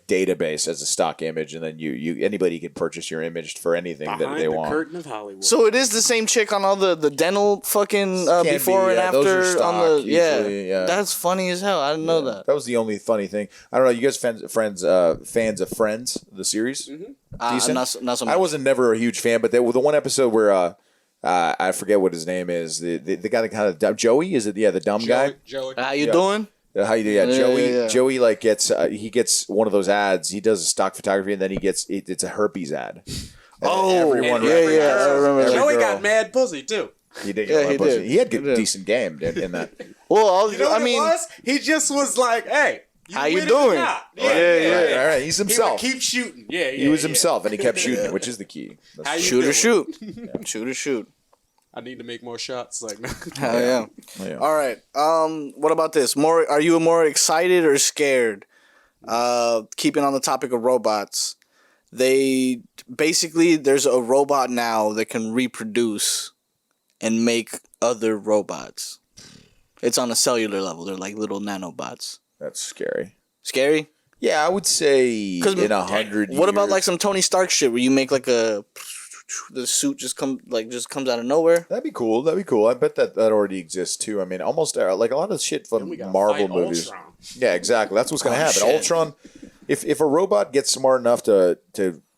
database as a stock image, and then you anybody can purchase your image for anything that they want. Curtain of Hollywood. So it is the same chick on all the dental fucking before and after those are stock, on the usually, yeah. That's funny as hell. I didn't know that. That was the only funny thing. I don't know. You guys fans of Friends, the series? Mm-hmm. Decent? Not so much. I wasn't never a huge fan, but the one episode where I forget what his name is. The guy that kind of Joey, is it? Yeah, the dumb guy. Joey. How you doing? How you do? Yeah, Joey. Yeah. Joey like gets he gets one of those ads. He does a stock photography, and then he gets it's a herpes ad. And everyone yeah. I remember that. Joey got mad pussy too. He did. Yeah, he did. He had decent game in that. Well, You know what I mean, it was? He just was like, "Hey, how you with it or doing?" not? Yeah. All right, he's He would himself. keep shooting. Yeah. He was himself, and he kept shooting, which is the key. How you Shoot or doing? shoot. Shoot or shoot. I need to make more shots. Like, Hell yeah. All right. What about this? Are you more excited or scared? Keeping on the topic of robots, there's a robot now that can reproduce and make other robots. It's on a cellular level. They're like little nanobots. That's scary. Scary? Yeah, I would say in 100 years. What about like some Tony Stark shit where you make like the suit just comes out of nowhere? That'd be cool. I bet that already exists too. I mean, almost like a lot of shit from Marvel movies. Ultron. Yeah, exactly. That's what's going to happen. Shit. Ultron, if a robot gets smart enough to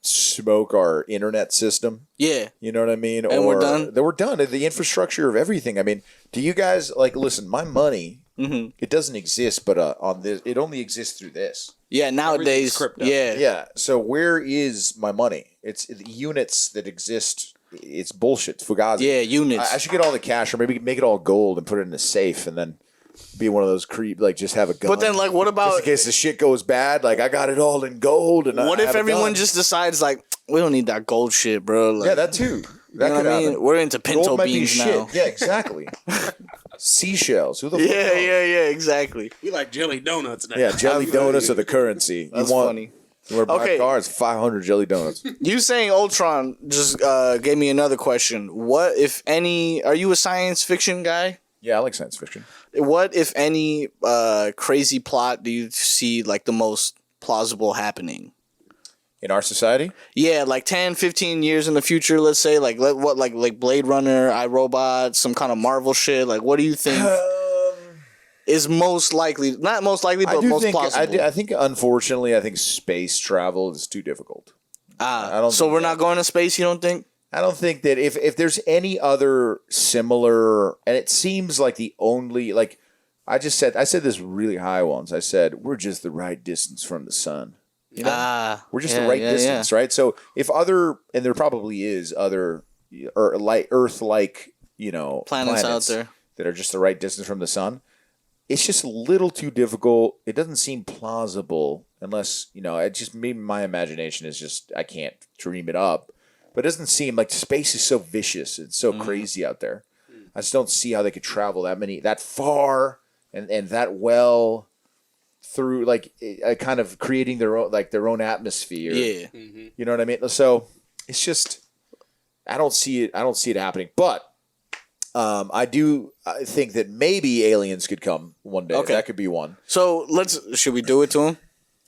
smoke our internet system, Yeah. you know what I mean? And we're done? Then we're done. The infrastructure of everything. I mean, do you guys listen? My money, it doesn't exist, but on this, it only exists through this. Yeah, nowadays. Yeah. Yeah. So where is my money? It's the units that exist. It's bullshit. Fugazi. Yeah, units. I should get all the cash, or maybe make it all gold and put it in a safe, and then be one of those just have a gun. But then, like, what about just in case the shit goes bad? Like, I got it all in gold, and what I if have a everyone gun. just decides like we don't need that gold shit, bro? Like, Yeah, that too. That you know could what I mean? happen. We're into pinto Gold might be beans now. shit. Yeah, exactly. Seashells. Who the fuck knows? Yeah, exactly. We like jelly donuts now. Yeah, jelly donuts are the currency. That's you want, funny. You want to buy Okay. a car? It's 500 jelly donuts. You saying Ultron just gave me another question. What, if any, are you a science fiction guy? Yeah, I like science fiction. What, if any, crazy plot do you see like the most plausible happening? In our society? Yeah, like 10, 15 years in the future, let's say, like like Blade Runner, iRobot, some kind of Marvel shit. Like, what do you think is most likely? Not most likely, but most plausible. I think, unfortunately, space travel is too difficult. So we're not going to space, you don't think? I don't think that if there's any other similar, and it seems like the only, like, I said this really high once. I said, we're just the right distance from the sun. You know? We're just the right distance, right? So if and there probably is other Earth-like, Planets out there that are just the right distance from the sun, it's just a little too difficult. It doesn't seem plausible unless, it just maybe my imagination is just, I can't dream it up. But it doesn't seem like space is so vicious. It's so crazy out there. I just don't see how they could travel that far and that well through kind of creating their own atmosphere. Yeah. You know what I mean? So it's just, I don't see it happening. But I think that maybe aliens could come one day. Okay. That could be one. So should we do it to him?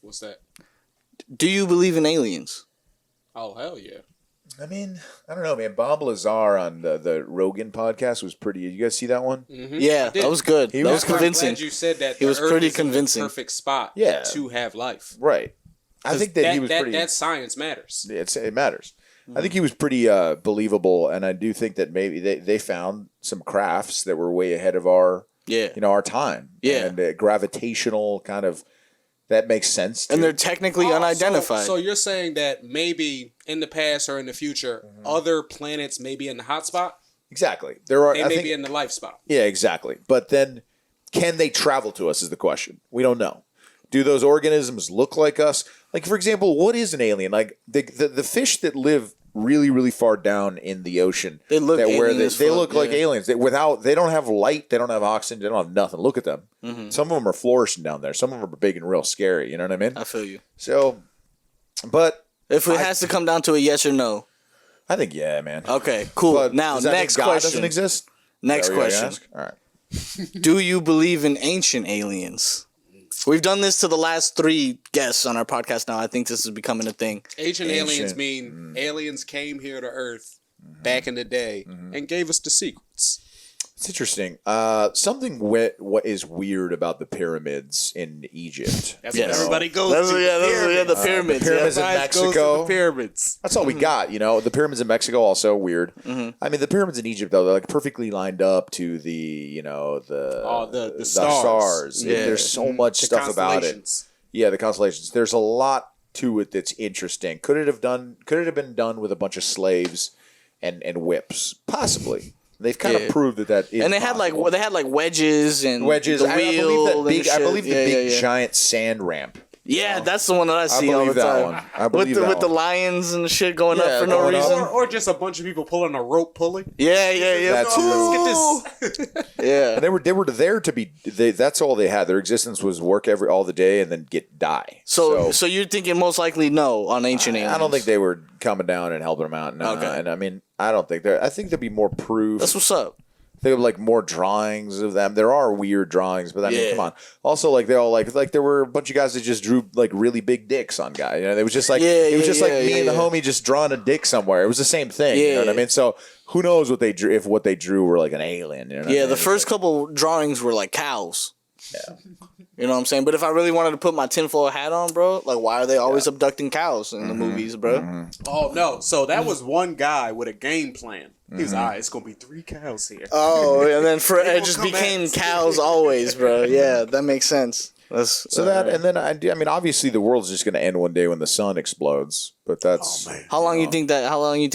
What's that? Do you believe in aliens? Oh, hell yeah. I mean, I don't know, man. Bob Lazar on the Rogan podcast was pretty. You guys see that one? Mm-hmm. Yeah, that was good. That was convincing. I'm glad you said that. He was Earth pretty is in the convincing. perfect spot to have life. Right. I think that he was pretty. That science matters. It matters. I think he was pretty believable, and I do think that maybe they found some crafts that were way ahead of our our time. Yeah. And gravitational kind of. That makes sense. And they're technically unidentified. So you're saying that maybe in the past or in the future, other planets may be in the hot spot? Exactly. They may be in the life spot. Yeah, exactly. But then, can they travel to us is the question. We don't know. Do those organisms look like us? Like, for example, what is an alien? Like, the fish that live really, really far down in the ocean. They look they look like aliens. They don't have light. They don't have oxygen. They don't have nothing. Look at them. Mm-hmm. Some of them are flourishing down there. Some of them are big and real scary. You know what I mean? I feel you. So, but if it has to come down to a yes or no, I think yeah, man. Okay, cool. But now, next God question. Doesn't exist. Next question. All right. Do you believe in ancient aliens? We've done this to the last 3 guests on our podcast now. I think this is becoming a thing. Ancient aliens mean aliens came here to Earth back in the day and gave us the secrets. It's interesting. Something what is weird about the pyramids in Egypt. That's what everybody goes to. The pyramids. The pyramids in Mexico. The pyramids. That's all we got. The pyramids in Mexico also weird. Mm-hmm. I mean, the pyramids in Egypt though, they're like perfectly lined up to the the stars. Yeah. There's so much stuff about it. Yeah, the constellations. There's a lot to it that's interesting. Could it have been done with a bunch of slaves and whips? Possibly. They've kind of proved that is. And they possible. had like wedges and wedges. The wheel I believe the big giant sand ramp Yeah, that's the one that I see all the believe that time. one. I believe that with the one. lions and shit going up Yeah, for no going up. reason. Or just a bunch of people pulling a rope pulley. Yeah. That's Let's get this. Yeah. And they were there to be. That's all they had. Their existence was work all the day and then die. So you're thinking most likely no on Ancient Aliens. I don't think they were coming down and helping them out. No, Okay. and I mean, I don't think I think there'd be more proof. That's what's up. They have like more drawings of them. There are weird drawings, but I mean, Yeah. come on. Also, like they all like there were a bunch of guys that just drew like really big dicks on guys. You know, it was just like me and the homie just drawing a dick somewhere. It was the same thing. You know what I mean? So who knows what they drew? If what they drew were like an alien. You know what I mean? The first couple drawings were like cows. Yeah. You know what I'm saying? But if I really wanted to put my tinfoil hat on, bro, like why are they always abducting cows in the movies, bro? Oh no! So that was one guy with a game plan. He was, all right, it's gonna be 3 cows here. Oh, and then it just come became at us. cows always, bro. Yeah, that makes sense. That's So and then I mean, obviously the world's just going to end one day when the sun explodes. But that's How long you think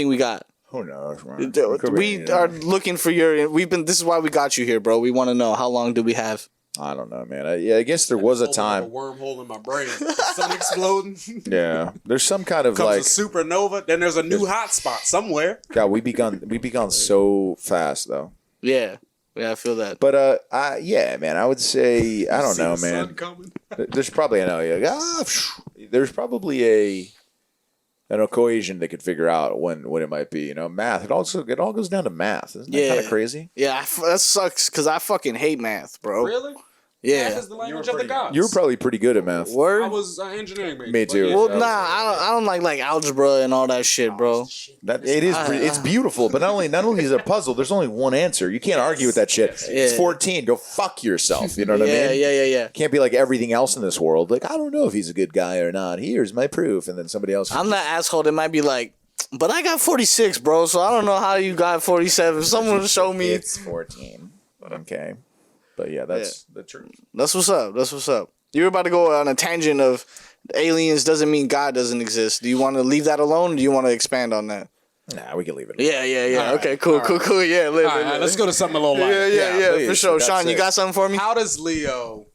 we got? who knows, man. It could be, We are looking for your. This is why we got you here, bro. We want to know how long do we have? I don't know, man. I guess there was a time. A wormhole in my brain. The sun exploding. Yeah, there's some kind of Comes like a supernova. Then there's a new hotspot somewhere. God. We begun so fast though. Yeah, I feel that. But yeah, man. I would say I don't See know, the man. sun coming. There's probably there's probably an equation they could figure out when it might be. You know, math. It all goes down to math. Isn't that kind of crazy? Yeah, that sucks because I fucking hate math, bro. Really? Yeah. Math is the language of the gods. You were probably pretty good at math. Word. I was engineering major. Me too. but Well, Yeah. nah, I don't like algebra and all that shit, bro. That it is. It's beautiful, but not only is it a puzzle. There's only one answer. You can't argue with that shit. It's Yeah. 14. Go fuck yourself. You know what I mean? Yeah. Can't be like everything else in this world. Like I don't know if he's a good guy or not. Here's my proof, and then somebody else. I'm that asshole that might be like, but I got 46, bro. So I don't know how you got 47. Someone show me. It's 14. Okay, but yeah, that's the truth. That's what's up. You're about to go on a tangent of aliens doesn't mean God doesn't exist. Do you want to leave that alone? Or do you want to expand on that? Nah, we can leave it. Yeah. All right, Okay, cool. Yeah, All right, let's go to something a little lighter. Yeah, please. for sure. That's Sean, you it. got something for me? How does Leo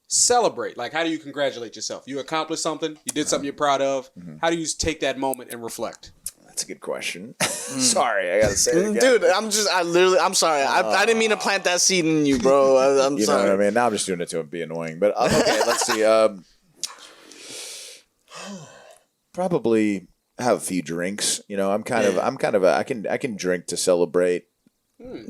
celebrate? Like, how do you congratulate yourself? You accomplished something. You did something you're proud of. How do you take that moment and reflect? That's a good question. Sorry, I gotta say it again. Dude, I'm sorry. I didn't mean to plant that seed in you, bro. I'm You know sorry. what I mean? Now I'm just doing it to be annoying. But okay, let's see. Probably have a few drinks. You know, I can drink to celebrate.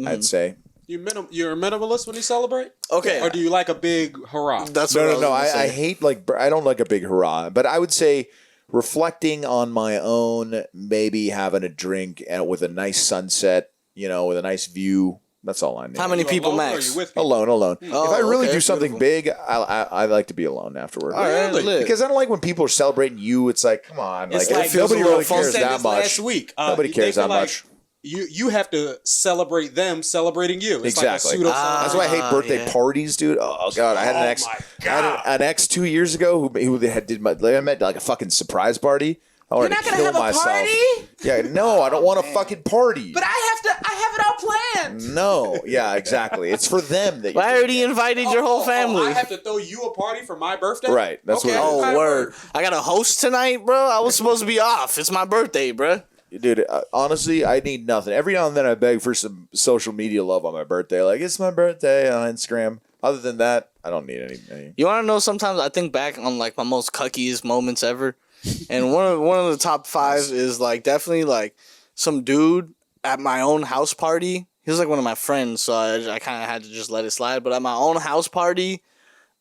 I'd say. You're a minimalist when you celebrate? Okay. Or do you like a big hurrah? That's what I was No. gonna say. I hate I don't like a big hurrah, but I would say reflecting on my own, maybe having a drink and with a nice sunset, you know, with a nice view. That's all I need. How many You people alone or max? you with people? Alone. Oh, if I really okay, do something beautiful. big, I like to be alone afterward. All right, Really? lit. Because I don't like when people are celebrating you. It's like, come on, It's like, like nobody really fun. cares said that this much. last week. Nobody They cares feel that like much. You have to celebrate them celebrating you. It's Exactly. Like a That's why I hate birthday yeah. parties, dude. Oh god, I had an Oh ex. my I had an ex 2 years ago who I met like a fucking surprise party. I wanted not to gonna kill have a myself. party? Yeah, no, I don't want a fucking party. But I have it all planned. No, yeah, exactly. It's for them that. I you're already invited your whole family. I have to throw you a party for my birthday? Right, that's what it is. Oh, word. I got a host tonight, bro. I was supposed to be off. It's my birthday, bro. Dude, honestly, I need nothing. Every now and then I beg for some social media love on my birthday. Like, it's my birthday on Instagram. Other than that, I don't need any. You want to know, sometimes I think back on, like, my most cuckiest moments ever. And one of the top 5 is, like, definitely, like, some dude at my own house party. He was, like, one of my friends, so I kind of had to just let it slide. But at my own house party,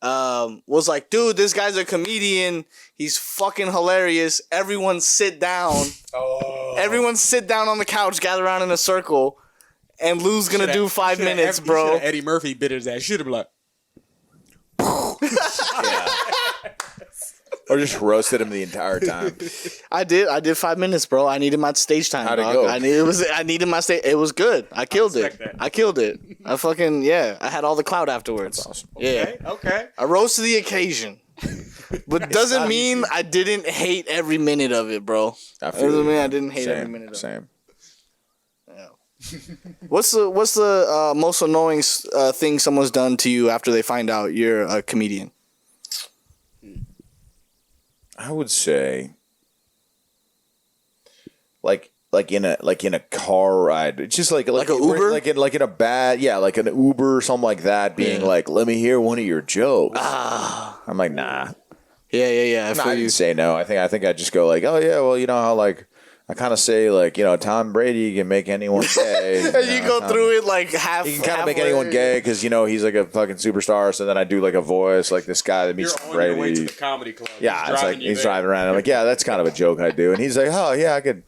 was like, dude, this guy's a comedian. He's fucking hilarious. Everyone sit down. Everyone sit down on the couch, gather around in a circle, and Lou's gonna do 5 minutes, bro. Eddie Murphy bit his ass. Should have been like, Or just roasted him the entire time. I did 5 minutes, bro. I needed my stage time. How'd it dog. go? I needed my stage. It was good. I killed it. respect that. I killed it. I fucking I had all the clout afterwards. That's awesome. Yeah. okay. I rose to the occasion. But doesn't not mean easy. I didn't hate every minute of it, bro. I Doesn't feel mean you. I didn't hate every Same, minute of it. same. What's the most annoying thing someone's done to you after they find out you're a comedian? I would say, like in a car ride, it's just like an Uber, like in a bad, like an Uber or something like that, being like, let me hear one of your jokes. I'm like, nah. Yeah. I didn't say no. I think I just go like, oh yeah, well, you know how like I kind of say like, you know, Tom Brady can make anyone gay. And you go through it like half. He can kind of make anyone gay because you know he's like a fucking superstar. So then I do like a voice like this guy that meets Brady. Your way to the comedy club. Yeah, it's like he's driving around. I'm like, yeah, that's kind of a joke I do, and he's like, oh yeah, I could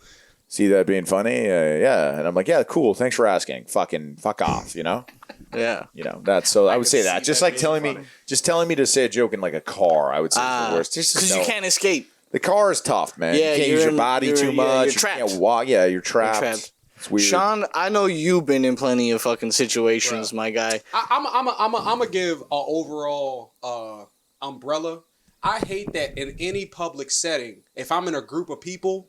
see that being funny. Yeah, and I'm like, yeah, cool. Thanks for asking. Fucking fuck off. You know. Yeah. You know, that's so I would say that. Just like telling me to say a joke in like a car, I would say is the worst. Because you can't escape. The car is tough, man. Yeah, you can't use your body too much. You're trapped. You can't walk. Yeah, you're trapped. It's weird. Sean, I know you've been in plenty of fucking situations, my guy. I'm gonna give an overall umbrella. I hate that in any public setting, if I'm in a group of people,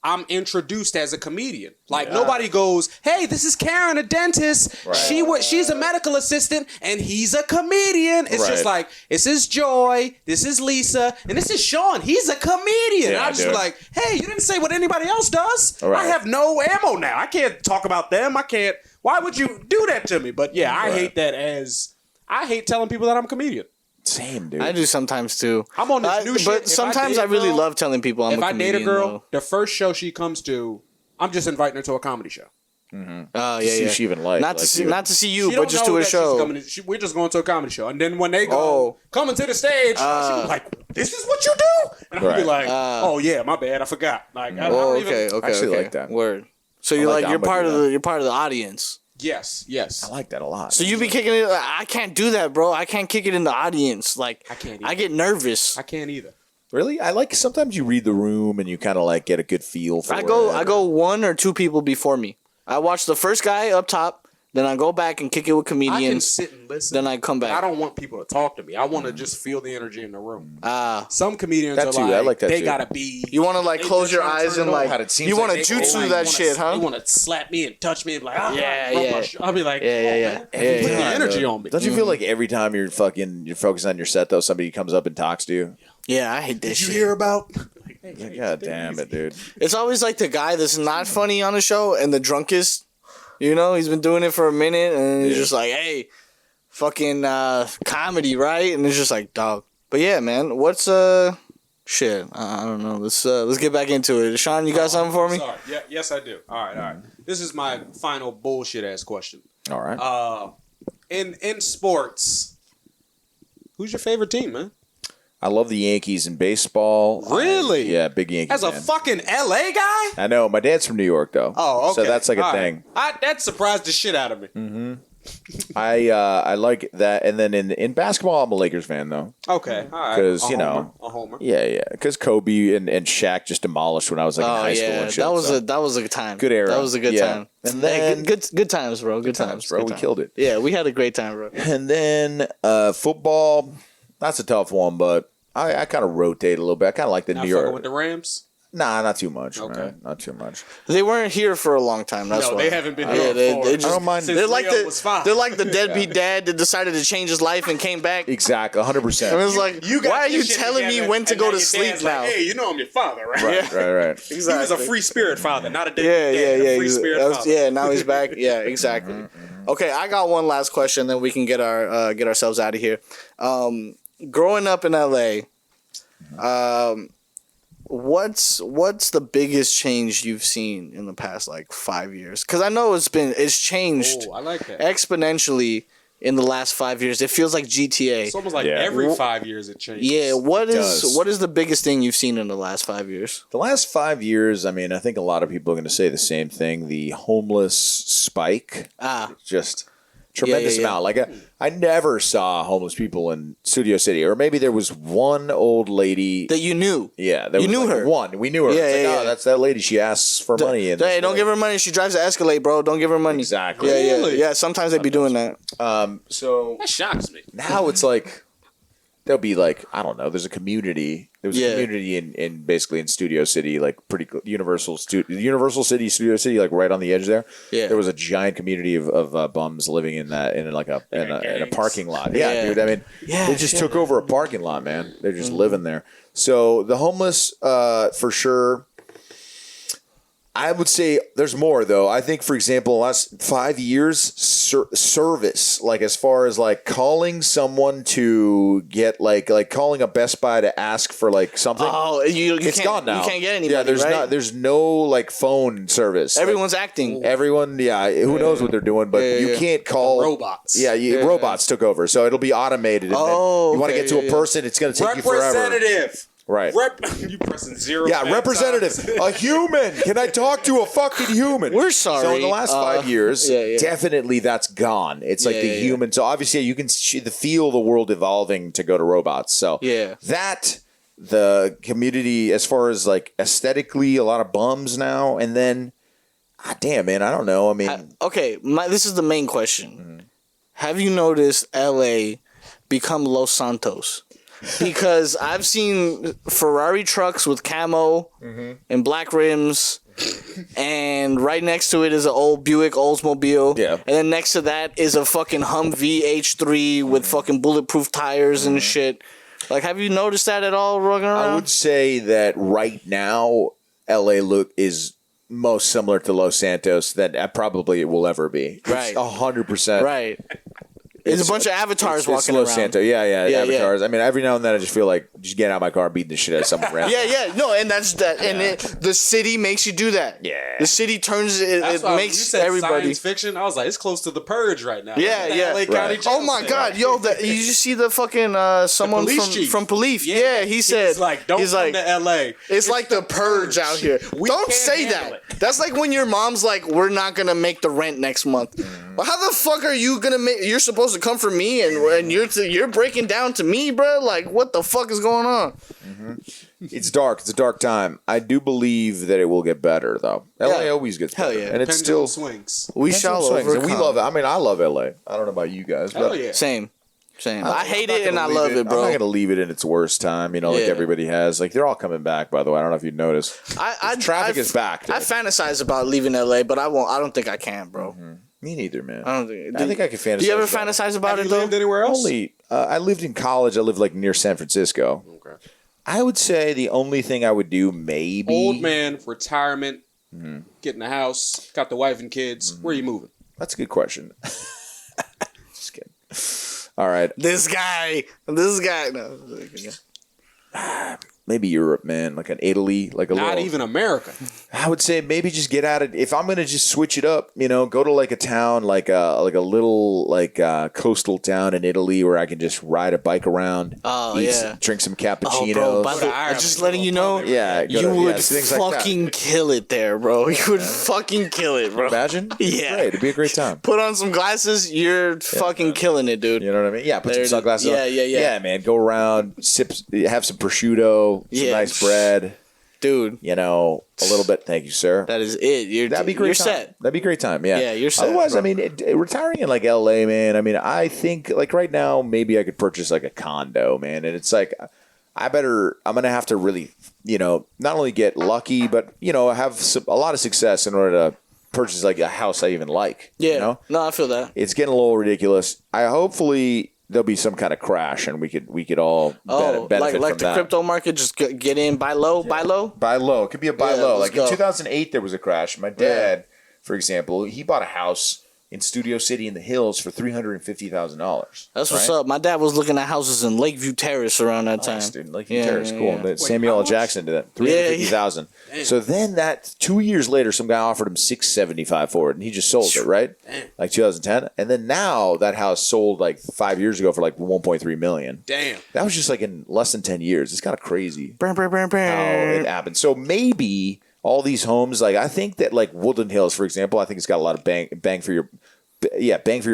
I'm introduced as a comedian. Like nobody goes, "Hey, this is Karen, a dentist. Right. She's a medical assistant, and he's a comedian." It's just like, "This is Joy, this is Lisa, and this is Sean. He's a comedian." Yeah, and I'm just like, "Hey, you didn't say what anybody else does. Right. I have no ammo now. I can't talk about them. I can't. Why would you do that to me?" But yeah, I hate that I hate telling people that I'm a comedian. Same, dude. I do sometimes too. I'm on this new shit. But sometimes I really love telling people I'm a comedian. If I date a girl, the first show she comes to, I'm just inviting her to a comedy show. Mm-hmm. Oh yeah, see she even like not to see you, but just to a show. We're just going to a comedy show, and then when they go coming to the stage, she'll be like, "This is what you do," and I'll be like, "Oh yeah, my bad, I forgot." Like, I actually like that word. So you're part of the audience. Yes. I like that a lot. So you be kicking it. I can't do that, bro. I can't kick it in the audience. Like I can't. I get nervous. I can't either. Really? I like sometimes you read the room and you kind of like get a good feel for it. I go one or two people before me. I watch the first guy up top. Then I go back and kick it with comedians. I can sit and listen. Then I come back. I don't want people to talk to me. I want to just feel the energy in the room. Some comedians are like they gotta be. You want to like close your eyes and like you want to jutsu that shit, huh? You want to slap me and touch me and like yeah. I'll be like, yeah. Put the energy on me. Don't you feel like every time you're focusing on your set though, somebody comes up and talks to you? Yeah, I hate that shit. Did you hear about? God damn it, dude. It's always like the guy that's not funny on the show and the drunkest. You know, he's been doing it for a minute, and he's just like, "Hey, fucking comedy, right?" And it's just like, dog. But yeah, man, what's shit? I don't know. Let's get back into it. Sean, you got something for me? Sorry. Yeah, yes, I do. All right. This is my final bullshit ass question. All right. In sports, who's your favorite team, man? I love the Yankees in baseball. Really? Yeah, big Yankees As a fucking LA guy? I know. My dad's from New York, though. Oh, okay. So that's like a thing. That surprised the shit out of me. Mm-hmm. I like that. And then in basketball, I'm a Lakers fan, though. Okay. All right. Because, a homer. Yeah. Because Kobe and Shaq just demolished when I was like in high school and shit. That was a good time. Good era. That was a good time. And then good times, bro. Good times, bro. We killed it. Yeah, we had a great time, bro. And then football, that's a tough one, but I kind of rotate a little bit. I kind of like the New York. With the Rams? Nah, not too much. Okay. Man. Not too much. They weren't here for a long time. That's why. They haven't been here they just, I don't mind. They're like the deadbeat dad that decided to change his life and came back. Exactly, 100%. And it was like, why are you telling me when to go to sleep now? Like, hey, you know I'm your father, right? Right. Exactly. He was a free spirit father, not a deadbeat dad. A free spirit father. Yeah, now he's back. Yeah, exactly. Okay, I got one last question, then we can get ourselves out of here. Growing up in LA, what's the biggest change you've seen in the past like 5 years? Because I know it's changed. Oh, I like that. Exponentially in the last 5 years. It feels like GTA. It's almost like every 5 years it changes. Yeah, what is the biggest thing you've seen in the last 5 years? The last 5 years, I mean, I think a lot of people are going to say the same thing. The homeless spike. Just tremendous amount. Like I never saw homeless people in Studio City, or maybe there was one old lady that you knew. Yeah, you knew her. One, we knew her. Yeah, that's that lady. She asks for money. And hey, don't give her money. She drives the Escalade, bro. Don't give her money. Exactly. Yeah. Sometimes they be doing that. So that shocks me. Now it's like there'll be like, I don't know. There's a community. There was a community in basically in Studio City, like pretty Universal City, Studio City, like right on the edge there. Yeah. There was a giant community of bums living in a parking lot. Yeah, dude. I mean, they just took over a parking lot, man. They're just living there. So the homeless, for sure. I would say there's more, though. I think, for example, last 5 years, service, like as far as like calling someone to get like calling a Best Buy to ask for like something. Oh, it's gone now. You can't get anybody. Yeah, there's no like phone service. Everyone's acting. Everyone, who knows what they're doing, but you can't call robots. Robots took over, so it'll be automated. And then you want to get to a person, it's going to take you forever. Representative. Right. You pressing 0. Yeah, representative. A human. Can I talk to a fucking human? We're sorry. So in the last 5 years, definitely that's gone. It's like the human. So obviously you can feel the world evolving to go to robots. So that, the community, as far as like aesthetically, a lot of bums now. And then, damn, man, I don't know. I mean. This is the main question. Have you noticed LA become Los Santos? Because I've seen Ferrari trucks with camo and black rims, and right next to it is an old Buick Oldsmobile. Yeah. And then next to that is a fucking Humvee H3 with fucking bulletproof tires and shit. Like, have you noticed that at all running around? I would say that right now, LA is most similar to Los Santos that probably it will ever be. Right. 100%. Right. There's a bunch of avatars walking around. Santo. Yeah, avatars. I mean, every now and then I just feel like just get out of my car, beating the shit out of someone random. No, and that's that. And the city makes you do that. Yeah. The city turns it. It makes you said everybody. Science fiction. I was like, it's close to the Purge right now. Yeah. LA County Oh my God, yo! You just see the fucking someone from police. Yeah, he said he's like, don't come to LA. It's like the Purge out here. Don't say that. That's like when your mom's like, we're not gonna make the rent next month. Well, how the fuck are you gonna make? You're supposed to come for me, and you're breaking down to me, bro. Like, what the fuck is going on? It's dark. It's a dark time. I do believe that it will get better, though. LA always gets better. Hell yeah. And it's Pendulum still swings. We shall overcome. And we love it. I mean, I love LA. I don't know about you guys. Hell But yeah. Same. I hate it and I love it, bro. I'm not going to leave it in its worst time, like everybody has. Like, they're all coming back, by the way. I don't know if you've noticed. Traffic is back. Dude. I fantasize about leaving LA, but I won't. I don't think I can, bro. Me neither, man. I think I can fantasize. Do you ever fantasize about it, you though? lived anywhere else? Only, I lived in college. I lived, like, near San Francisco. Okay. I would say the only thing I would do, maybe... Old man, retirement, getting a house, got the wife and kids. Where are you moving? That's a good question. Just kidding. All right. This guy. No. Maybe Europe, man. Like an Italy, like a Not little... even America. I would say maybe just get out of... If I'm going to just switch it up, go to like a town, like a little coastal town in Italy where I can just ride a bike around, drink some cappuccinos. Oh, bro, by the way, I'm just letting you know, you would fucking kill it there, bro. You would fucking kill it, bro. Imagine? Yeah. Great. It'd be a great time. Put on some glasses, you're fucking killing it, dude. You know what I mean? Yeah, put some sunglasses on. Yeah. Yeah, man. Go around, have some prosciutto, some nice bread. Dude. A little bit. Thank you, sir. That is it. That'd be great. You're time. set. That'd be a great time. Yeah. Yeah, you're set. Otherwise, bro. I mean, retiring in like LA, man. I mean, I think like right now, maybe I could purchase like a condo, man. And it's like, I'm gonna have to really, not only get lucky, but have a lot of success in order to purchase like a house I even like. Yeah. No, I feel that. It's getting a little ridiculous. Hopefully there'll be some kind of crash and we could all benefit like from the that. crypto market, just get in, buy low. Buy low. It could be a buy low. Like in 2008, there was a crash. My dad, for example, he bought a house in Studio City in the Hills for $350,000. That's what's up. My dad was looking at houses in Lakeview Terrace around that time. Dude, Lakeview Terrace, cool. Wait, Samuel L. Jackson did that. $350,000. So then 2 years later, some guy offered him $675,000 for it, and he just sold it, right? Damn. Like 2010. And then now that house sold like 5 years ago for like $1.3 million. Damn. That was just like in less than 10 years. It's kind of crazy how it happened. So maybe all these homes, like I think that like Woodland Hills, for example, I think it's got a lot of bang for your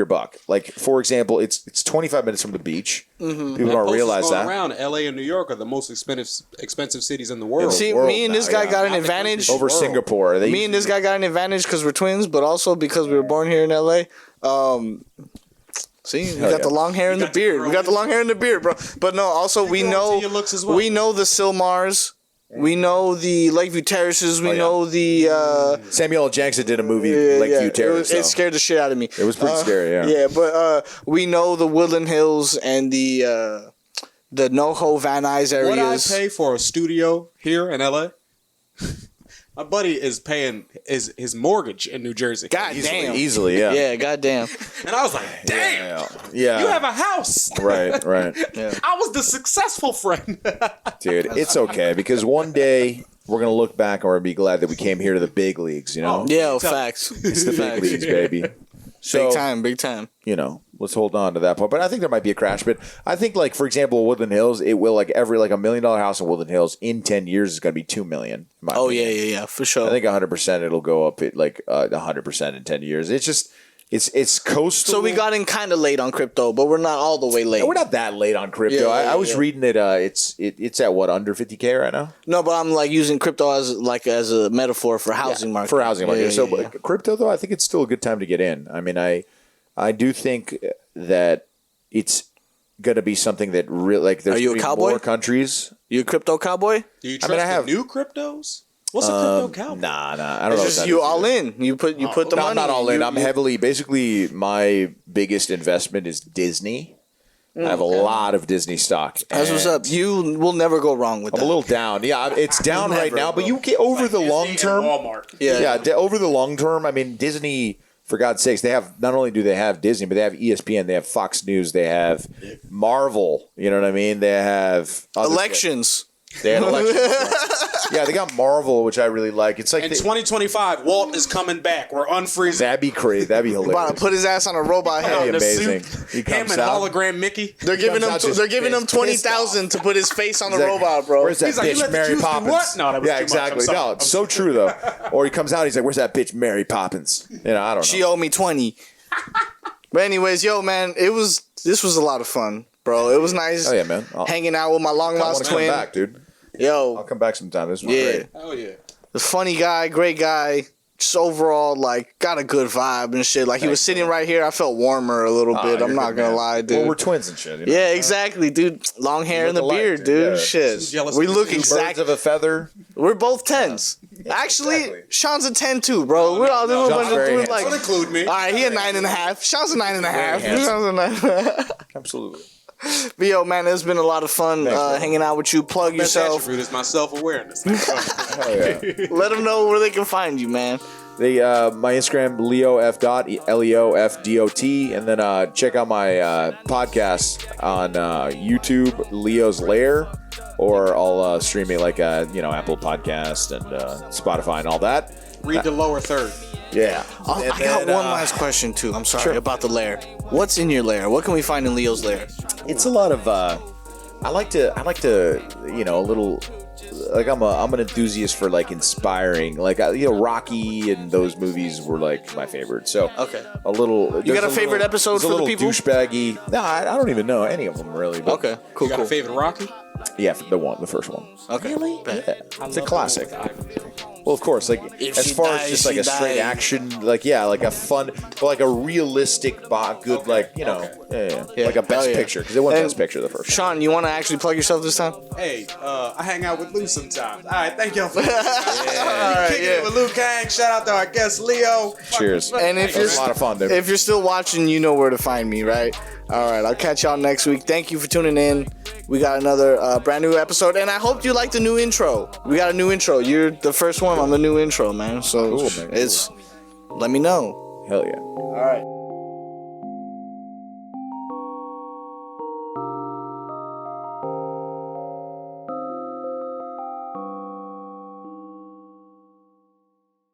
buck. Like for example, it's 25 minutes from the beach. People don't realize that. Around LA and New York are the most expensive cities in the world. See, me and this guy got an advantage over Singapore. Me and this guy got an advantage because we're twins, but also because we were born here in LA. See, we got the long hair and the beard. We got the long hair and the beard, bro. But no, also we know we know the Silmars. We know the Lakeview Terraces. We know the Samuel L. Jackson did a movie, Lakeview Terrace. It scared the shit out of me. It was pretty scary, yeah. Yeah, but we know the Woodland Hills and the NoHo Van Nuys areas. What I pay for a studio here in LA? My buddy is paying his mortgage in New Jersey. God damn. Easily, yeah. Yeah, goddamn. And I was like, damn. Yeah. You have a house. Right. Yeah. I was the successful friend. Dude, it's okay because one day we're going to look back and we're going to be glad that we came here to the big leagues, you know? Yeah, facts. It's the big leagues, baby. So, Big time. you know, let's hold on to that point. But I think there might be a crash. But I think, like, for example, Woodland Hills, it will, like, every, like, $1 million house in Woodland Hills in 10 years is going to be $2 million. Oh, yeah, for sure. I think 100% it'll go up at, like, 100% in 10 years. It's just, it's coastal. So we got in kind of late on crypto, but we're not all the way late. We're not that late on crypto. I was reading that it's at what, under 50K right now? No, but I'm like using crypto as a metaphor for housing market. For housing market. Yeah. Crypto, though, I think it's still a good time to get in. I mean, I do think that it's going to be something that really, like, there's Are you a cowboy? more countries. You a crypto cowboy? Do you trust the new cryptos? What's a crypto cowboy? Nah. I don't know. It's just you all in. You put the money. I'm not all in. I'm heavily. Basically, my biggest investment is Disney. I have a lot of Disney stock. That's what's up. You will never go wrong with that. I'm a little down. Yeah, it's down right now. But you get over the long term. Walmart. Yeah. Over the long term. I mean, Disney. For God's sakes, they have, not only do they have Disney, but they have ESPN, they have Fox News, they have Marvel. You know what I mean? They have elections. They had elections. Yeah, they got Marvel, which I really like. It's like in 2025, Walt is coming back. We're unfreezing. That'd be crazy. That'd be hilarious. About to put his ass on a robot head. That'd be amazing. He Him comes and out. hologram Mickey. They're giving him 20,000 to put his face on the robot, bro. Where's that He's like, bitch you let the Mary Jews do Poppins? what? No, that was yeah, too much. I'm exactly. sorry. No, it's so true though. Or he comes out, he's like, "Where's that bitch Mary Poppins?" You know, I don't know. She owed me 20. But anyways, yo, man, this was a lot of fun, bro. It was nice. Oh yeah, man. Hanging out with my long lost twin. Come back, dude. Yo, I'll come back sometime. This was yeah. great. Oh yeah. The funny guy, great guy. Just overall, like, got a good vibe and shit. Like, he was sitting right here. I felt warmer a little bit. I'm not gonna lie, dude. Well, we're twins and shit. You know? Yeah, exactly, dude. Long hair and the alike, beard, dude. dude. Yeah. Shit. We look Birds exactly. of a feather. We're both 10s. Actually, exactly. Sean's a 10 too, bro. We're all doing a bunch of very doing like. Don't include me. All right, he a 9.5. Sean's a 9.5. handsome. Sean's a 9.5. Absolutely. But yo, man, it's been a lot of fun hanging out with you. Plug Best yourself. attribute is my self-awareness. Hell yeah. Let them know where they can find you, man. My Instagram, leof.dot, LEOFDOT, and then check out my podcast on YouTube, Leo's Lair, or I'll stream it like Apple Podcast and Spotify and all that. Read the lower third. Yeah. I got one last question too. I'm sorry about the lair. What's in your lair? What can we find in Leo's lair? It's a lot of I like to a little, like, I'm an enthusiast for, like, inspiring, like, Rocky and those movies were, like, my favorite. So Okay. a little. You got a favorite episode for the people? Douchebaggy. No, I don't even know any of them really. But Okay, cool, You got a favorite Rocky? yeah, the first one. Okay. Really? Yeah, it's a classic. Well, of course, like, If as she far dies, as just like she a straight dies. action, like, yeah, like a fun, but like a realistic, good, like, Yeah. like a best Hell yeah. picture, because it wasn't And best picture the first one. Sean, you want to actually plug yourself this time? Hey, I hang out with Lou sometimes. All right, thank y'all for All right, kicking it with Lou Kang. Shout out to our guest Leo. Cheers. And if That you're was a lot of fun, dude. if you're still watching, you know where to find me, right? All right, I'll catch y'all next week. Thank you for tuning in. We got another brand new episode, and I hope you like the new intro. We got a new intro. You're the first one on the new intro, man. So Cool, man. it's let me know. Hell yeah. All right.